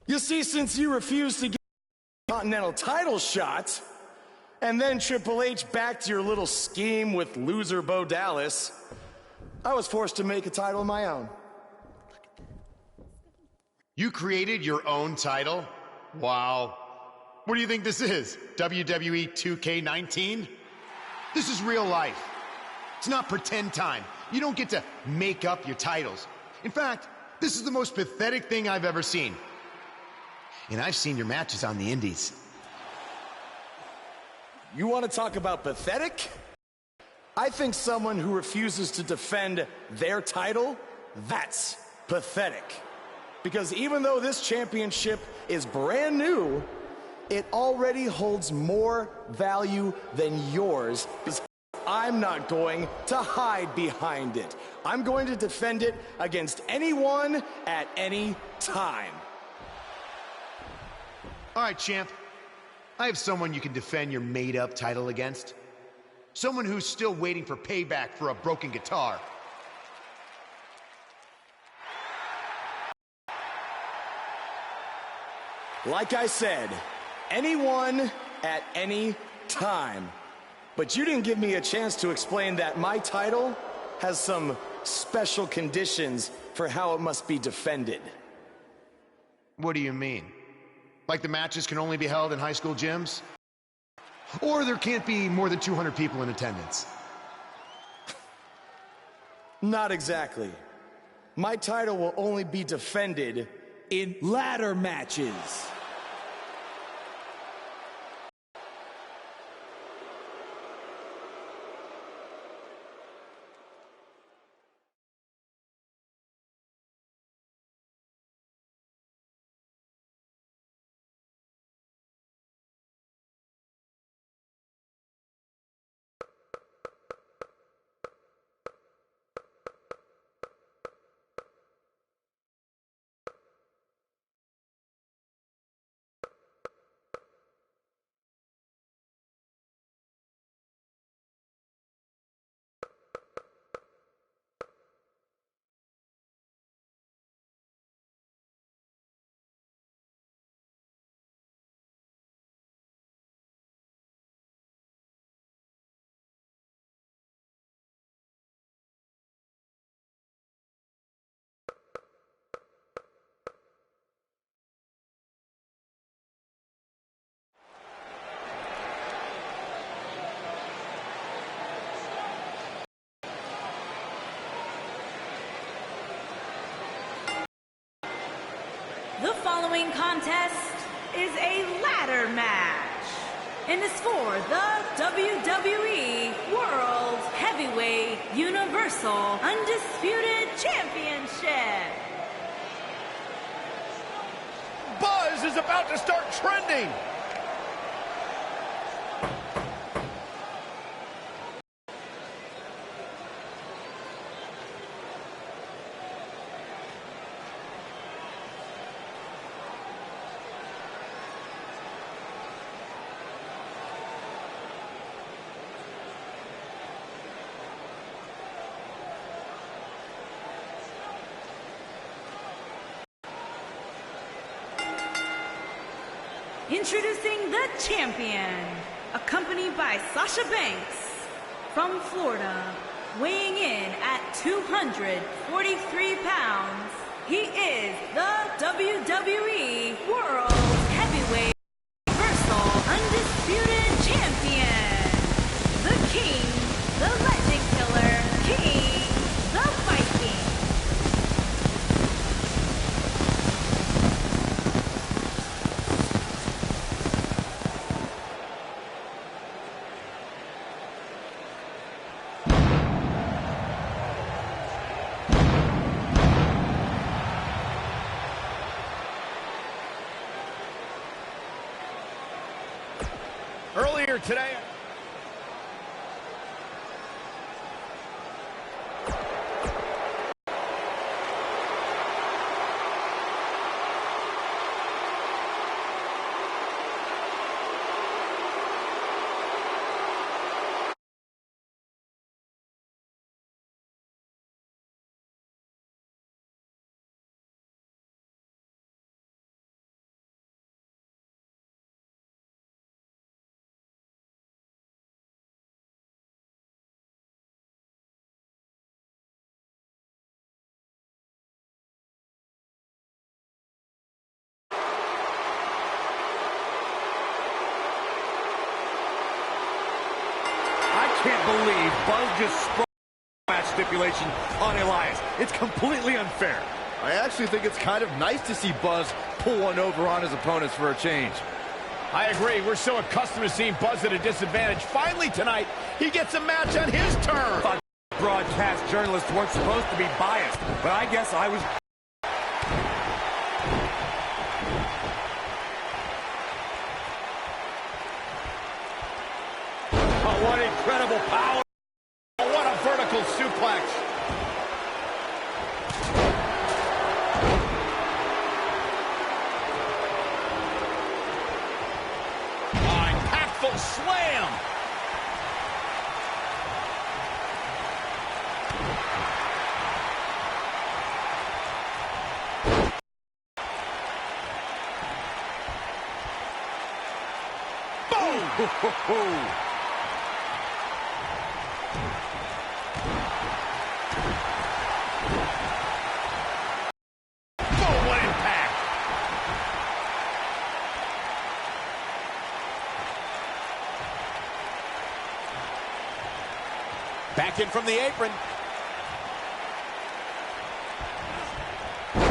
You see, since you refused to get a Continental title shot, and then Triple H backed your little scheme with loser Bo Dallas, I was forced to make a title of my own. You created your own title? Wow. What do you think this is? WWE 2K19? This is real life. It's not pretend time. You don't get to make up your titles. In fact, this is the most pathetic thing I've ever seen. And I've seen your matches on the indies. You want to talk about pathetic? I think someone who refuses to defend their title, that's pathetic. Because even though this championship is brand new, it already holds more value than yours. I'm not going to hide behind it. I'm going to defend it against anyone at any time. All right, champ. I have someone you can defend your made-up title against. Someone who's still waiting for payback for a broken guitar. Like I said, anyone at any time. But you didn't give me a chance to explain that my title has some special conditions for how it must be defended. What do you mean? Like the matches can only be held in high school gyms? Or there can't be more than 200 people in attendance? Not exactly. My title will only be defended in ladder matches. following contest is a ladder match and is for the WWE World Heavyweight Universal Undisputed Championship. Buzz is about to start trending. Introducing the champion, accompanied by Sasha Banks from Florida, weighing in at 243 pounds. He is the WWE World Heavyweight Universal Undisputed Champion, the King, the Legend Killer, King, the Viking. Earlier today... I can't believe Buzz just sprung match stipulation on Elias. It's completely unfair. I actually think it's kind of nice to see Buzz pull one over on his opponents for a change. I agree. We're so accustomed to seeing Buzz at a disadvantage. Finally tonight, he gets a match on his turn. Broadcast journalists weren't supposed to be biased, but I guess I was. Oh, what incredible power. Oh, what a vertical suplex. Oh, impactful slam. Boom! Back in from the apron.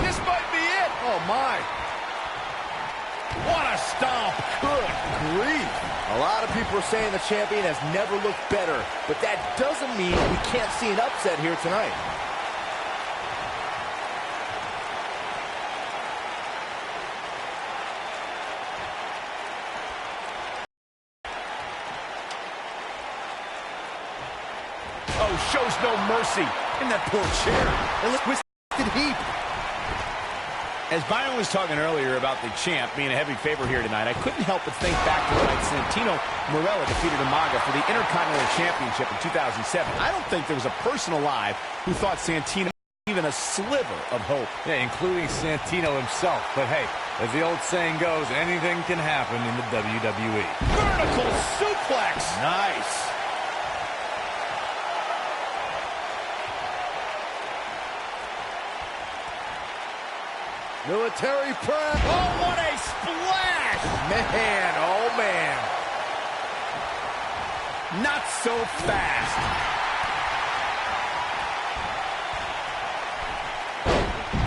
This might be it. Oh, my. What a stomp. Good grief. A lot of people are saying the champion has never looked better, but that doesn't mean we can't see an upset here tonight. Oh, shows no mercy. In that poor chair. It looks twisted heap. As Byron was talking earlier about the champ being a heavy favorite here tonight, I couldn't help but think back to the night Santino Marella defeated Umaga for the Intercontinental Championship in 2007. I don't think there was a person alive who thought Santino had even a sliver of hope. Yeah, including Santino himself. But hey, as the old saying goes, anything can happen in the WWE. Vertical suplex. Nice. Military press. Oh, what a splash! Man, oh man. Not so fast.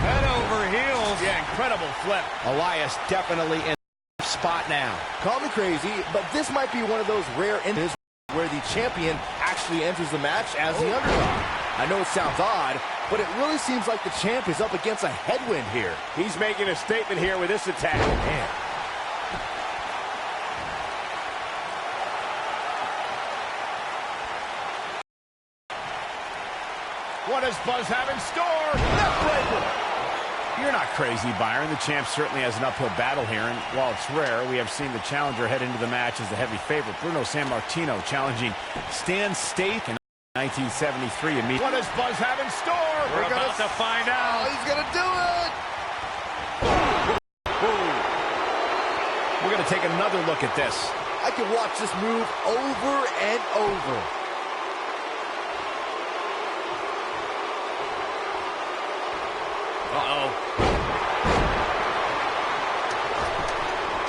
Head over heels. Yeah, incredible flip. Elias definitely in the spot now. Call me crazy, but this might be one of those rare instances where the champion actually enters the match as the underdog. I know it sounds odd, but it really seems like the champ is up against a headwind here. He's making a statement here with this attack. Man. What does Buzz have in store? Neckbreaker! You're not crazy, Byron. The champ certainly has an uphill battle here, and while it's rare, we have seen the challenger head into the match as the heavy favorite. Bruno Sammartino challenging Stan Stake in 1973. What does Buzz have in store? We're about to find out. Oh, he's going to do it! We're going to take another look at this. I can watch this move over and over. Uh-oh.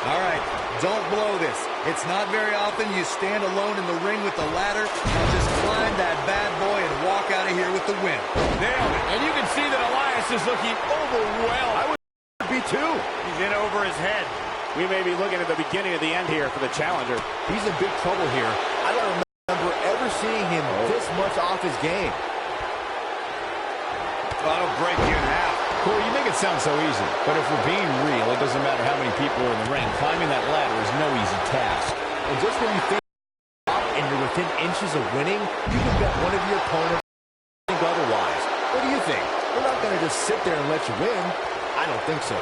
All right, don't blow this. It's not very often you stand alone in the ring with the ladder. Now just climb that bad boy and walk out of here with the win. Nailed it. And you can see that Elias is looking overwhelmed. I would be too. He's in over his head. We may be looking at the beginning of the end here for the challenger. He's in big trouble here. I don't remember ever seeing him this much off his game. That'll break you in half. Corey, you make it sound so easy, but if we're being real, it doesn't matter how many people are in the ring. Climbing that ladder is no easy task. And just when you think and you're within inches of winning, you can bet one of your opponents think otherwise. What do you think? We're not going to just sit there and let you win. I don't think so.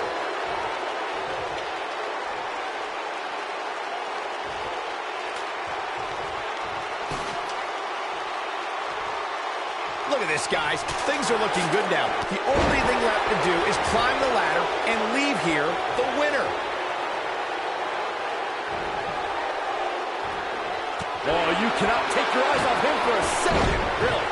Look at this, guys. Things are looking good now. The only thing left to do is climb the ladder and leave here the winner. Oh, you cannot take your eyes off him for a second. Really.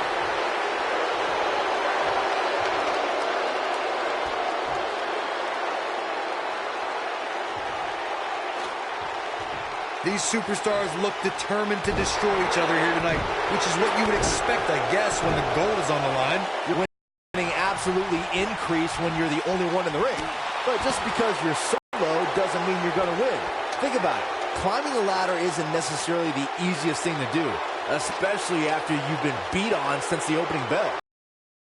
These superstars look determined to destroy each other here tonight, which is what you would expect, I guess, when the gold is on the line. Your winning absolutely increase when you're the only one in the ring. But just because you're solo doesn't mean you're going to win. Think about it. Climbing a ladder isn't necessarily the easiest thing to do, especially after you've been beat on since the opening bell.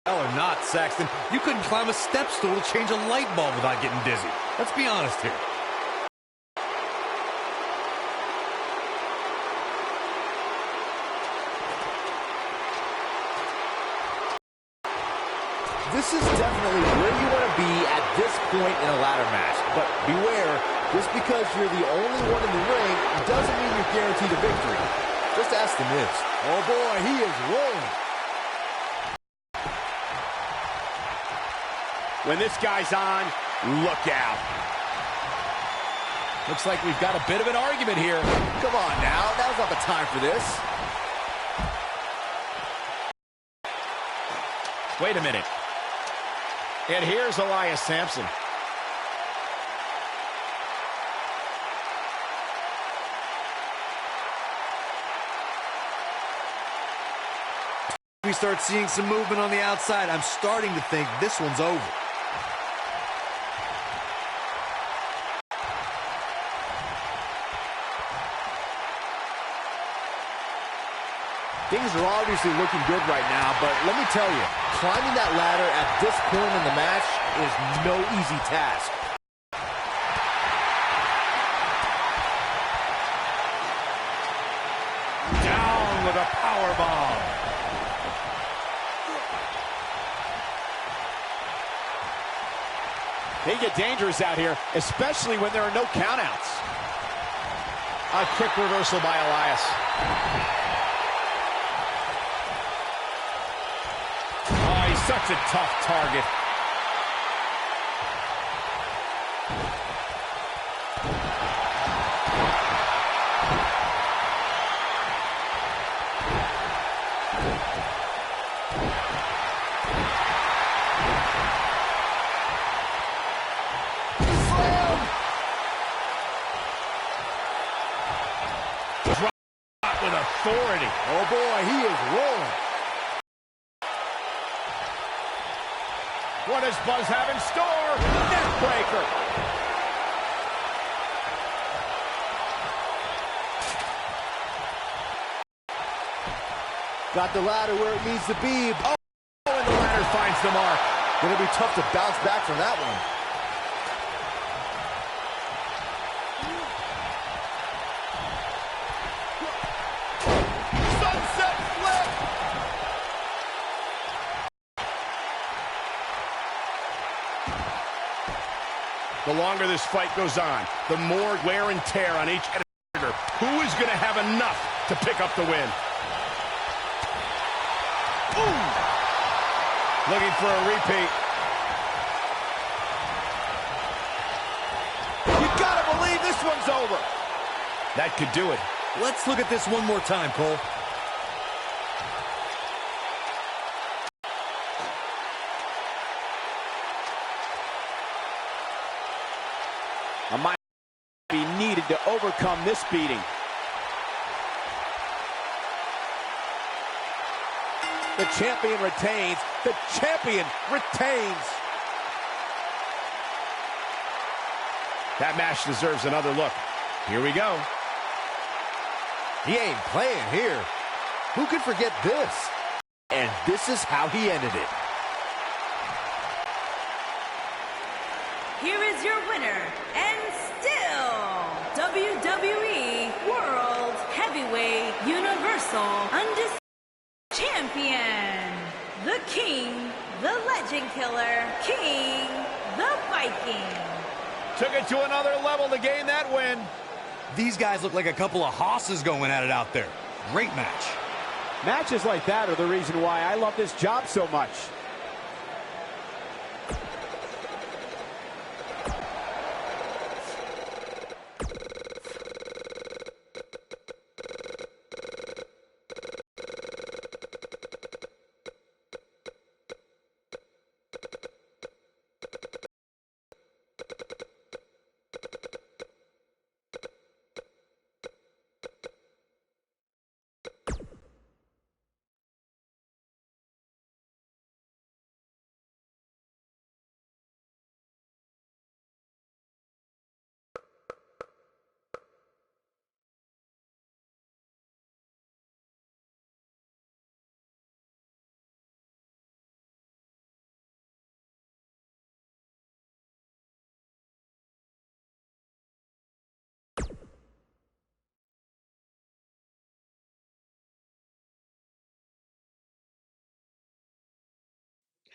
Hell or not, Saxton, you couldn't climb a step stool to change a light bulb without getting dizzy. Let's be honest here. This is definitely where you want to be at this point in a ladder match. But beware, just because you're the only one in the ring doesn't mean you're guaranteed a victory. Just ask The Miz. Oh boy, he is rolling. When this guy's on, look out. Looks like we've got a bit of an argument here. Come on now, now's not the time for this. Wait a minute. And here's Elias Sampson. We start seeing some movement on the outside. I'm starting to think this one's over. Things are obviously looking good right now, but let me tell you, climbing that ladder at this point in the match is no easy task. Down with a powerbomb. They get dangerous out here, especially when there are no countouts. A quick reversal by Elias. Such a tough target. Drop with authority. Oh boy, he is rolling. What does Buzz have in store? Neck breaker. Got the ladder where it needs to be. Oh, and the ladder finds the mark. Gonna be tough to bounce back from that one. Sunset flip. The longer this fight goes on, the more wear and tear on each competitor. Who is going to have enough to pick up the win? Ooh. Looking for a repeat. You gotta believe this one's over. That could do it. Let's look at this one more time, Cole. A might be needed to overcome this beating. The champion retains. The champion retains. That match deserves another look. Here we go. He ain't playing here. Who could forget this? And this is how he ended it. Here is your winner, and still WWE World Heavyweight Universal Undisputed Champion, the King, the Legend Killer, King, the Viking. Took it to another level to gain that win. These guys look like a couple of hosses going at it out there. Great match. Matches like that are the reason why I love this job so much.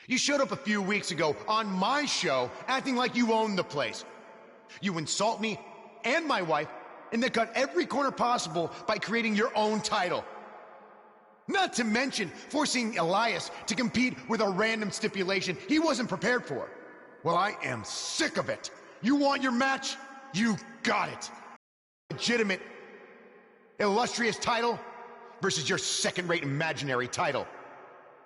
You showed up a few weeks ago on my show acting like you own the place. You insult me and my wife and then cut every corner possible by creating your own title. Not to mention forcing Elias to compete with a random stipulation he wasn't prepared for. Well, I am sick of it. You want your match? You got it. Legitimate, illustrious title versus your second-rate imaginary title.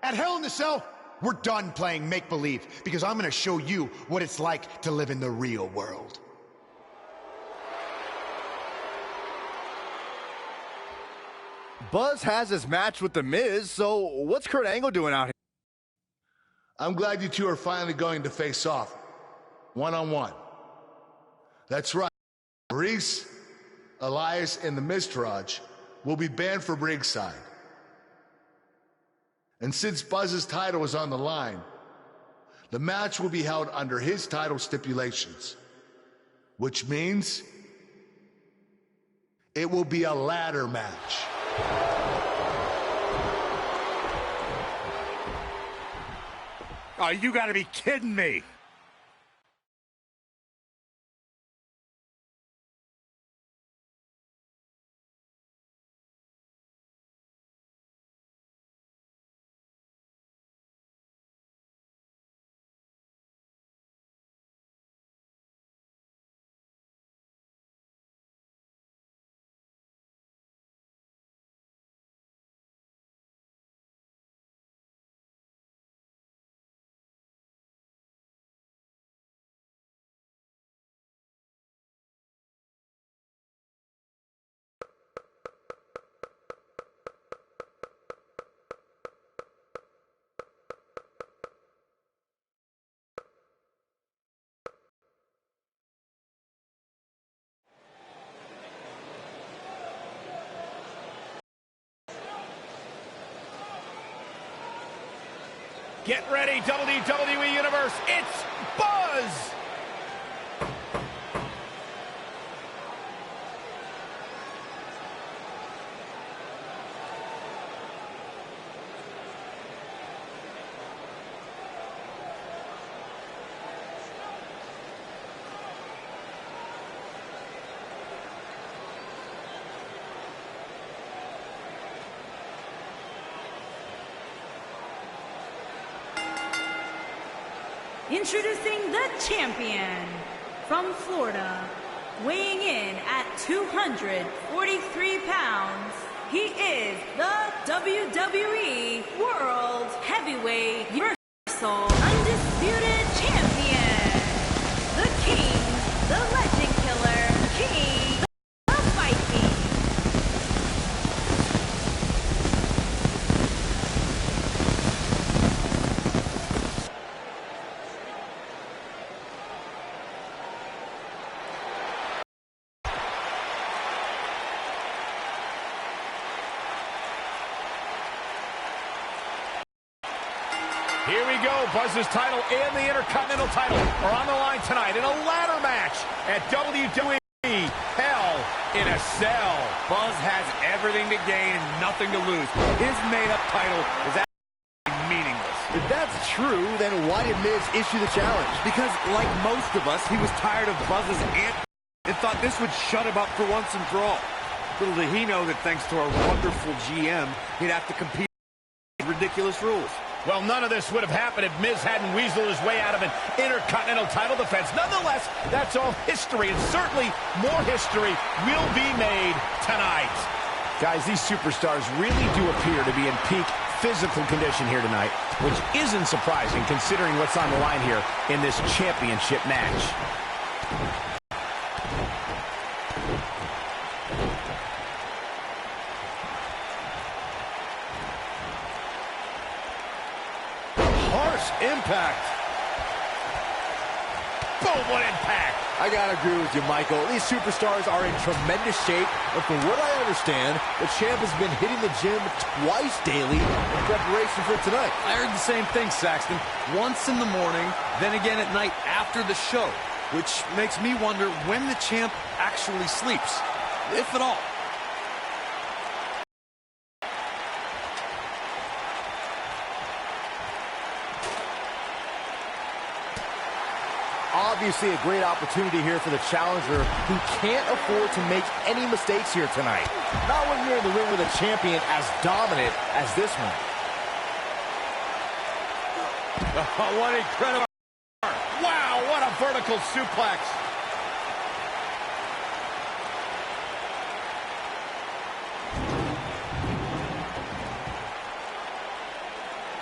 At Hell in the Cell, we're done playing make-believe because I'm going to show you what it's like to live in the real world. Buzz has his match with The Miz, so what's Kurt Angle doing out here? I'm glad you two are finally going to face off, one-on-one. That's right. Reese, Elias, and the Miztourage will be banned from ringside. And since Buzz's title is on the line, the match will be held under his title stipulations, which means it will be a ladder match. Oh, you gotta be kidding me. Get ready, WWE Universe. It's Buzz. Introducing the champion from Florida, weighing in at 243 pounds, he is the WWE World Heavyweight Universal Undisputed Champion, the King, the Legend Killer, King, the Fight King. Here we go. Buzz's title and the Intercontinental title are on the line tonight in a ladder match at WWE Hell in a Cell. Buzz has everything to gain and nothing to lose. His made-up title is absolutely meaningless. If that's true, then why did Miz issue the challenge? Because, like most of us, he was tired of Buzz's antics and thought this would shut him up for once and for all. Little did he know that thanks to our wonderful GM, he'd have to compete with ridiculous rules. Well, none of this would have happened if Miz hadn't weaseled his way out of an Intercontinental title defense. Nonetheless, that's all history, and certainly more history will be made tonight. Guys, these superstars really do appear to be in peak physical condition here tonight, which isn't surprising considering what's on the line here in this championship match. Impact. Boom, what impact. I gotta agree with you, Michael. These superstars are in tremendous shape, but from what I understand, the champ has been hitting the gym twice daily in preparation for tonight. I heard the same thing, Saxton. Once in the morning, then again at night after the show, which makes me wonder when the champ actually sleeps, if at all. Obviously a great opportunity here for the challenger who can't afford to make any mistakes here tonight. Not when you're in the ring with a champion as dominant as this one. Oh, what incredible. Wow, what a vertical suplex.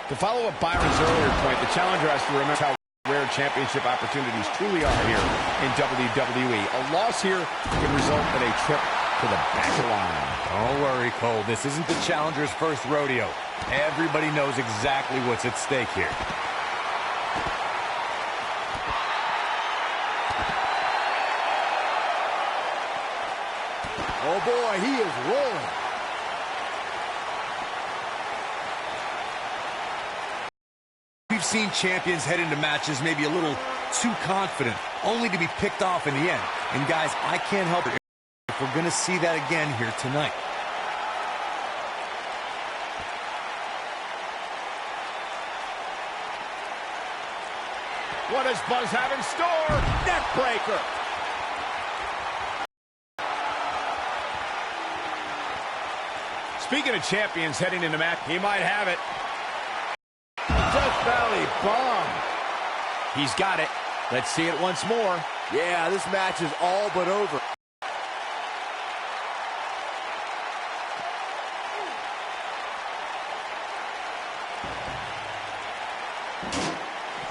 To follow up Byron's earlier point, the challenger has to remember how rare championship opportunities truly are here in WWE. A loss here could result in a trip to the back of the line. Don't worry, Cole. This isn't the challenger's first rodeo. Everybody knows exactly what's at stake here. Oh boy, he is rolling. We've seen champions head into matches maybe a little too confident, only to be picked off in the end. And guys, I can't help it if we're going to see that again here tonight. What does Buzz have in store? Neck breaker. Speaking of champions heading into match, he might have it. Death Valley bomb. He's got it. Let's see it once more. Yeah, this match is all but over.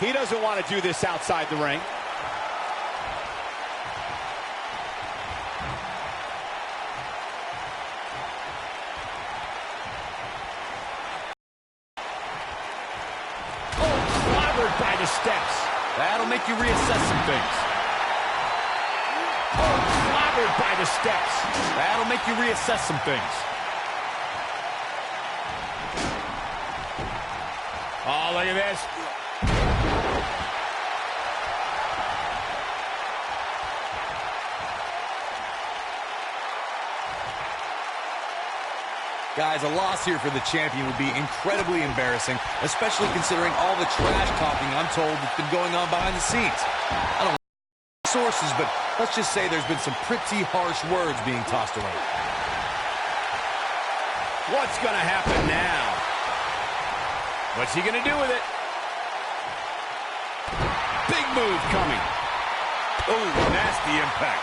He doesn't want to do this outside the ring. By the steps. That'll make you reassess some things. Oh, clobbered by the steps. That'll make you reassess some things. Oh, look at this. Guys, a loss here for the champion would be incredibly embarrassing, especially considering all the trash talking I'm told that's been going on behind the scenes. I don't know sources, but let's just say there's been some pretty harsh words being tossed around. What's going to happen now? What's he going to do with it? Big move coming. Oh, nasty impact.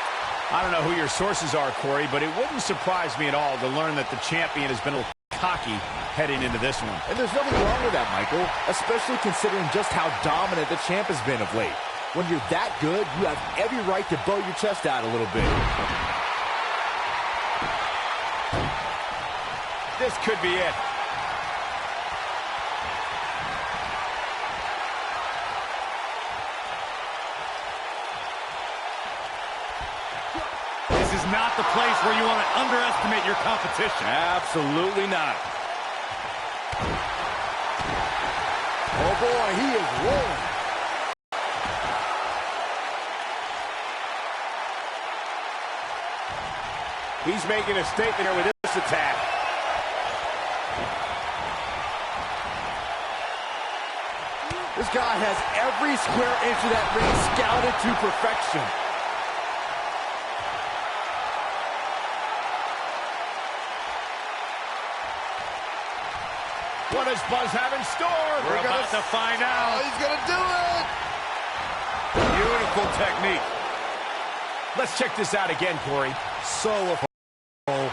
I don't know who your sources are, Corey, but it wouldn't surprise me at all to learn that the champion has been a little cocky heading into this one. And there's nothing wrong with that, Michael, especially considering just how dominant the champ has been of late. When you're that good, you have every right to blow your chest out a little bit. This could be it. This is not the place where you want to underestimate your competition. Absolutely not. Oh boy, he is rolling. He's making a statement here with this attack. This guy has every square inch of that ring scouted to perfection. What does Buzz have in store? We're about to find out. Oh, he's gonna do it! Beautiful technique. Let's check this out again, Corey. So effective.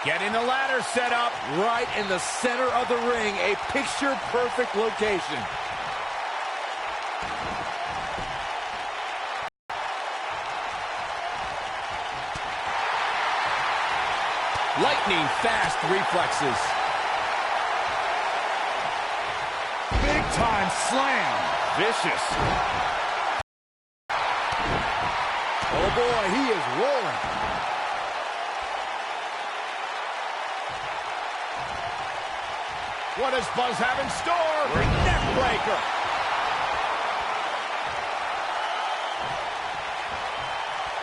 Getting the ladder set up. Right in the center of the ring, a picture-perfect location. Lightning fast reflexes. Big time slam. Vicious. Oh boy, he is rolling. What does Buzz have in store? Neck breaker.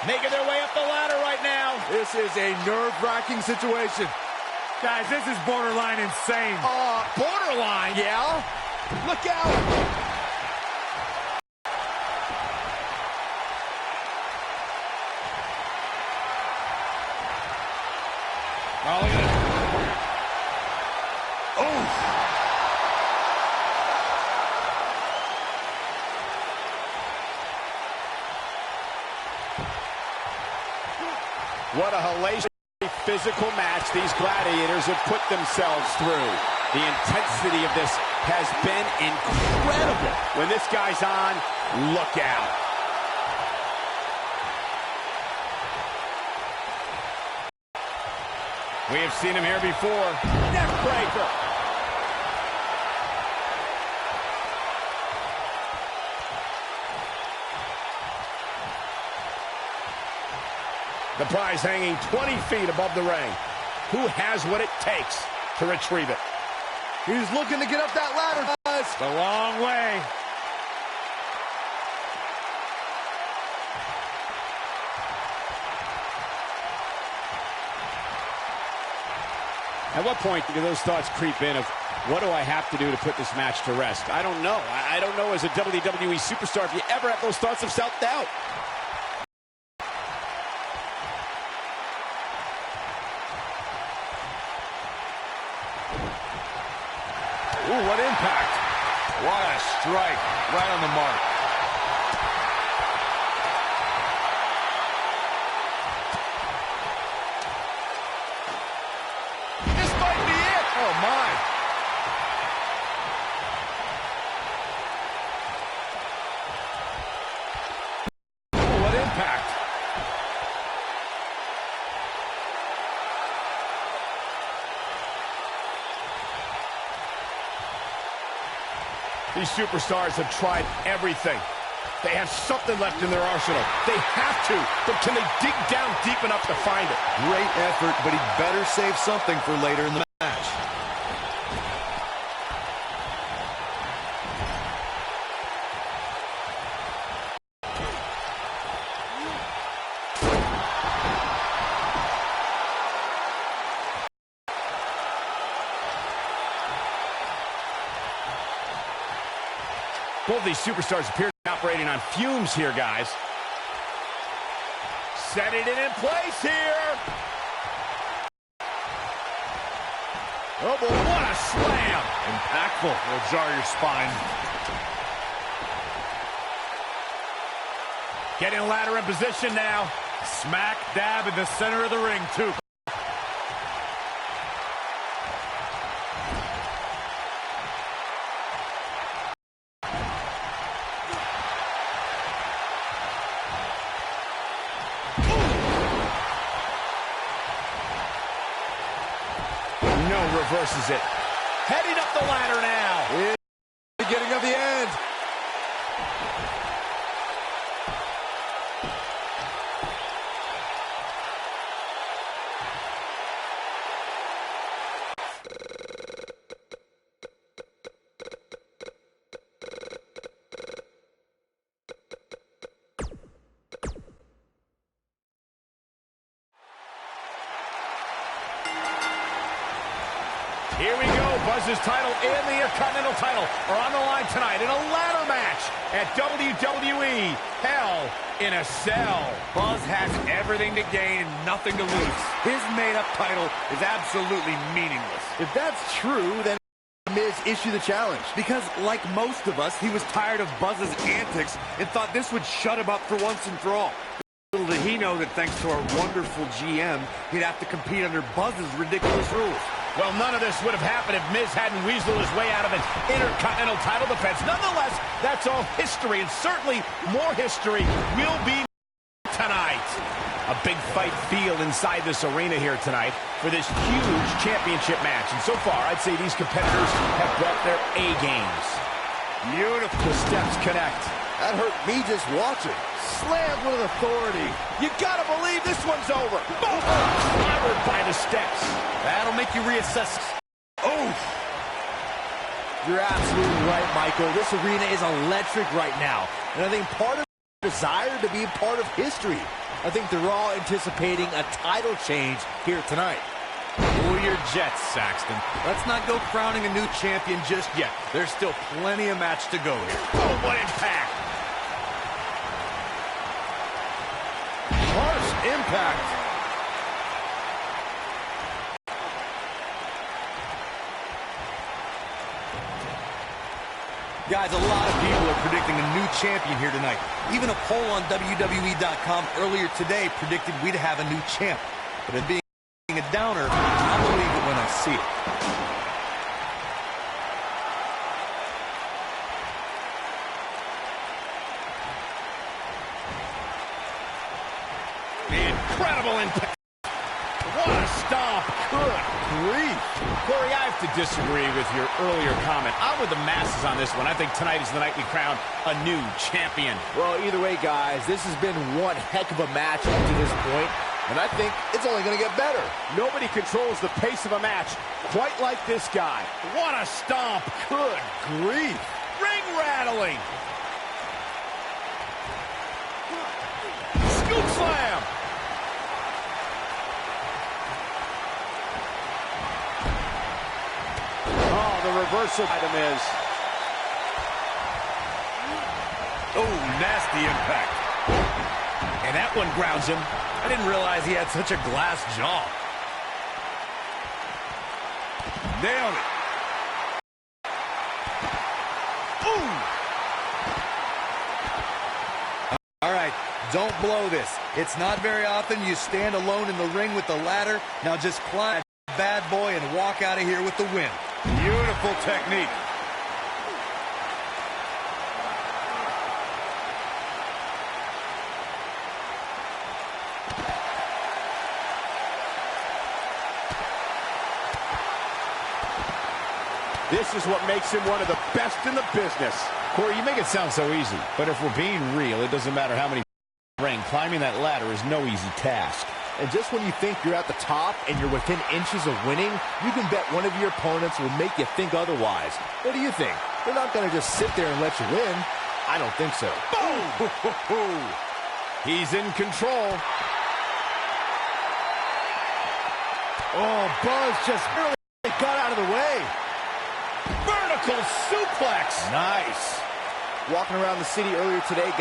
Making their way up the ladder right now. This is a nerve-wracking situation. Guys, this is borderline insane. Borderline? Yeah? Look out! Oh, look at this. What a hellacious physical match these gladiators have put themselves through. The intensity of this has been incredible. When this guy's on, look out. We have seen him here before. Neck breaker. The prize hanging 20 feet above the ring. Who has what it takes to retrieve it? He's looking to get up that ladder, guys. It's a long way. At what point do those thoughts creep in of, what do I have to do to put this match to rest? I don't know. I don't know as a WWE superstar if you ever have those thoughts of self-doubt. Ooh, what impact. What a strike. Right on the mark. This might be it. Oh, my. Oh, what impact. These superstars have tried everything They have something left in their arsenal. They have to, but can they dig down deep enough to find it? Great effort, but he better save something for later in the match. Both these superstars appear to be operating on fumes here, guys. Setting it in place here. Oh, boy, what a slam. Impactful. Will jar your spine. Getting a ladder in position now. Smack dab in the center of the ring, too. Reverses it. Heading up the ladder now. Beginning of the end. Here we go. Buzz's title and the Intercontinental title are on the line tonight in a ladder match at WWE Hell in a Cell. Buzz has everything to gain and nothing to lose. His made-up title is absolutely meaningless. If that's true, then Miz issue the challenge. Because, like most of us, he was tired of Buzz's antics and thought this would shut him up for once and for all. Little did he know that thanks to our wonderful GM, he'd have to compete under Buzz's ridiculous rules. Well, none of this would have happened if Miz hadn't weaseled his way out of an Intercontinental title defense. Nonetheless, that's all history, and certainly more history will be tonight. A big fight feel inside this arena here tonight for this huge championship match. And so far, I'd say these competitors have brought their A games. Beautiful steps connect. That hurt me just watching. Slammed with authority. You gotta believe this one's over. Boom! Clobbered by the steps. That'll make you reassess. Oh! You're absolutely right, Michael. This arena is electric right now. And I think part of the desire to be a part of history. I think they're all anticipating a title change here tonight. Cool your jets, Saxton. Let's not go crowning a new champion just yet. There's still plenty of match to go here. Oh, what impact! Harsh impact. Guys, a lot of people are predicting a new champion here tonight. Even a poll on WWE.com earlier today predicted we'd have a new champ. But it being a downer, I'll believe it when I see it. Incredible impact. What a stomp. Good grief. Corey, I have to disagree with your earlier comment. I'm with the masses on this one. I think tonight is the night we crown a new champion. Well, either way, guys, this has been one heck of a match up to this point, and I think it's only going to get better. Nobody controls the pace of a match quite like this guy. What a stomp. Good grief. Ring rattling. Scoop slam. The reversal item is. Oh, nasty impact. And that one grounds him. I didn't realize he had such a glass jaw. Nailed it. Ooh. All right, don't blow this. It's not very often you stand alone in the ring with the ladder. Now just climb that bad boy and walk out of here with the win. Beautiful technique. This is what makes him one of the best in the business. Corey, you make it sound so easy, but if we're being real, it doesn't matter how many ring. Climbing that ladder is no easy task. And just when you think you're at the top and you're within inches of winning, you can bet one of your opponents will make you think otherwise. What do you think? They're not going to just sit there and let you win. I don't think so. Boom! He's in control. Oh, Buzz just barely got out of the way. Vertical suplex. Nice. Walking around the city earlier today,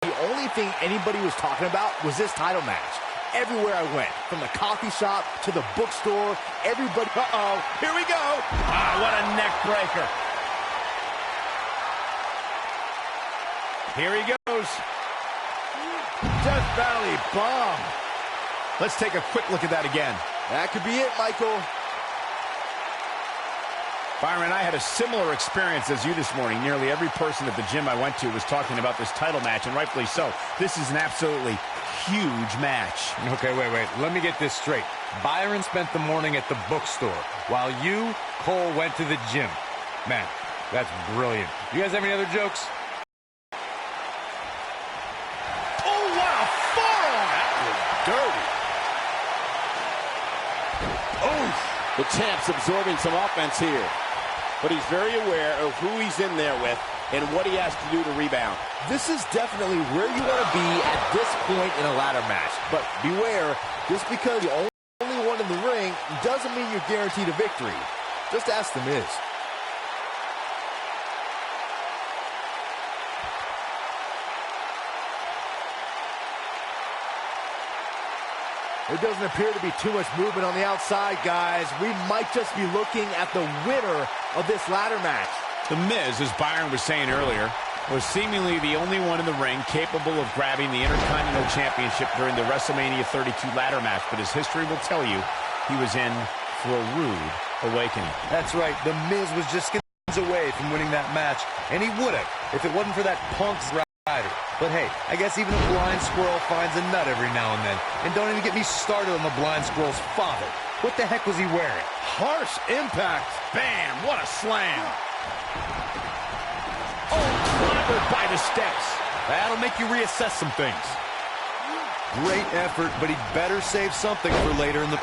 the only thing anybody was talking about was this title match. Everywhere I went, from the coffee shop to the bookstore, everybody... Uh-oh, here we go. Ah, what a neck breaker. Here he goes. Death Valley bomb. Let's take a quick look at that again. That could be it, Michael. Byron, I had a similar experience as you this morning. Nearly every person at the gym I went to was talking about this title match, and rightfully so. This is an absolutely huge match. Okay, wait. Let me get this straight. Byron spent the morning at the bookstore, while you, Cole, went to the gym. Man, that's brilliant. You guys have any other jokes? Oh, what a forearm! That was dirty. Oof. The champ's absorbing some offense here, but he's very aware of who he's in there with and what he has to do to rebound. This is definitely where you want to be at this point in a ladder match. But beware, just because you're only one in the ring doesn't mean you're guaranteed a victory. Just ask The Miz. There doesn't appear to be too much movement on the outside, guys. We might just be looking at the winner of this ladder match. The Miz, as Byron was saying earlier, was seemingly the only one in the ring capable of grabbing the Intercontinental Championship during the WrestleMania 32 ladder match. But as history will tell you, he was in for a rude awakening. That's right. The Miz was just seconds away from winning that match, and he would have if it wasn't for that Punk's rider. But hey, I guess even a blind squirrel finds a nut every now and then. And don't even get me started on the blind squirrel's father. What the heck was he wearing? Harsh impact. Bam! What a slam! Oh, clobbered by the steps. That'll make you reassess some things. Great effort, but he'd better save something for later in the...